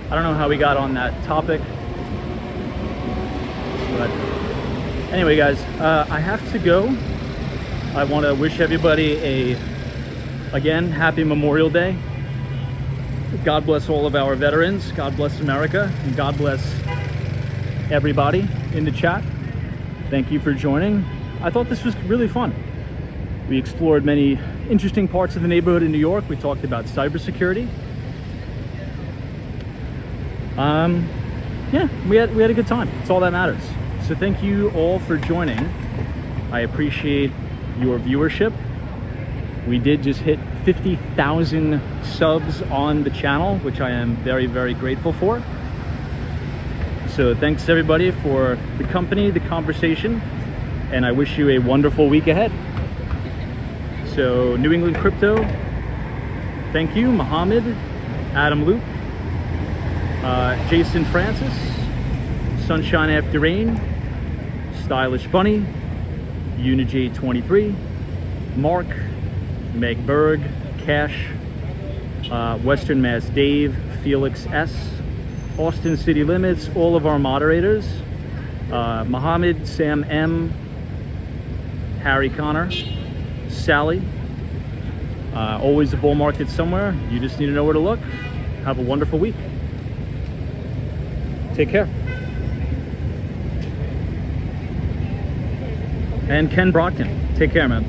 I don't know how we got on that topic, but anyway, guys, I have to go. I want to wish everybody again, happy Memorial Day. God bless all of our veterans. God bless America, and God bless everybody in the chat. Thank you for joining. I thought this was really fun. We explored many interesting parts of the neighborhood in New York. We talked about cybersecurity. Yeah, we had a good time. It's all that matters. So thank you all for joining. I appreciate your viewership. We did just hit 50,000 subs on the channel, which I am very, very grateful for. So thanks everybody for the company, the conversation, and I wish you a wonderful week ahead. So New England Crypto, thank you. Mohammed, Adam Luke, Jason Francis, Sunshine After Rain, Stylish Bunny, Unij23, Mark, Meg Berg, Cash, Western Mass Dave, Felix S, Austin City Limits, all of our moderators, Mohammed, Sam M, Harry Connor, Sally. Always a bull market somewhere. You just need to know where to look. Have a wonderful week. Take care. And Ken Brockton, take care, man.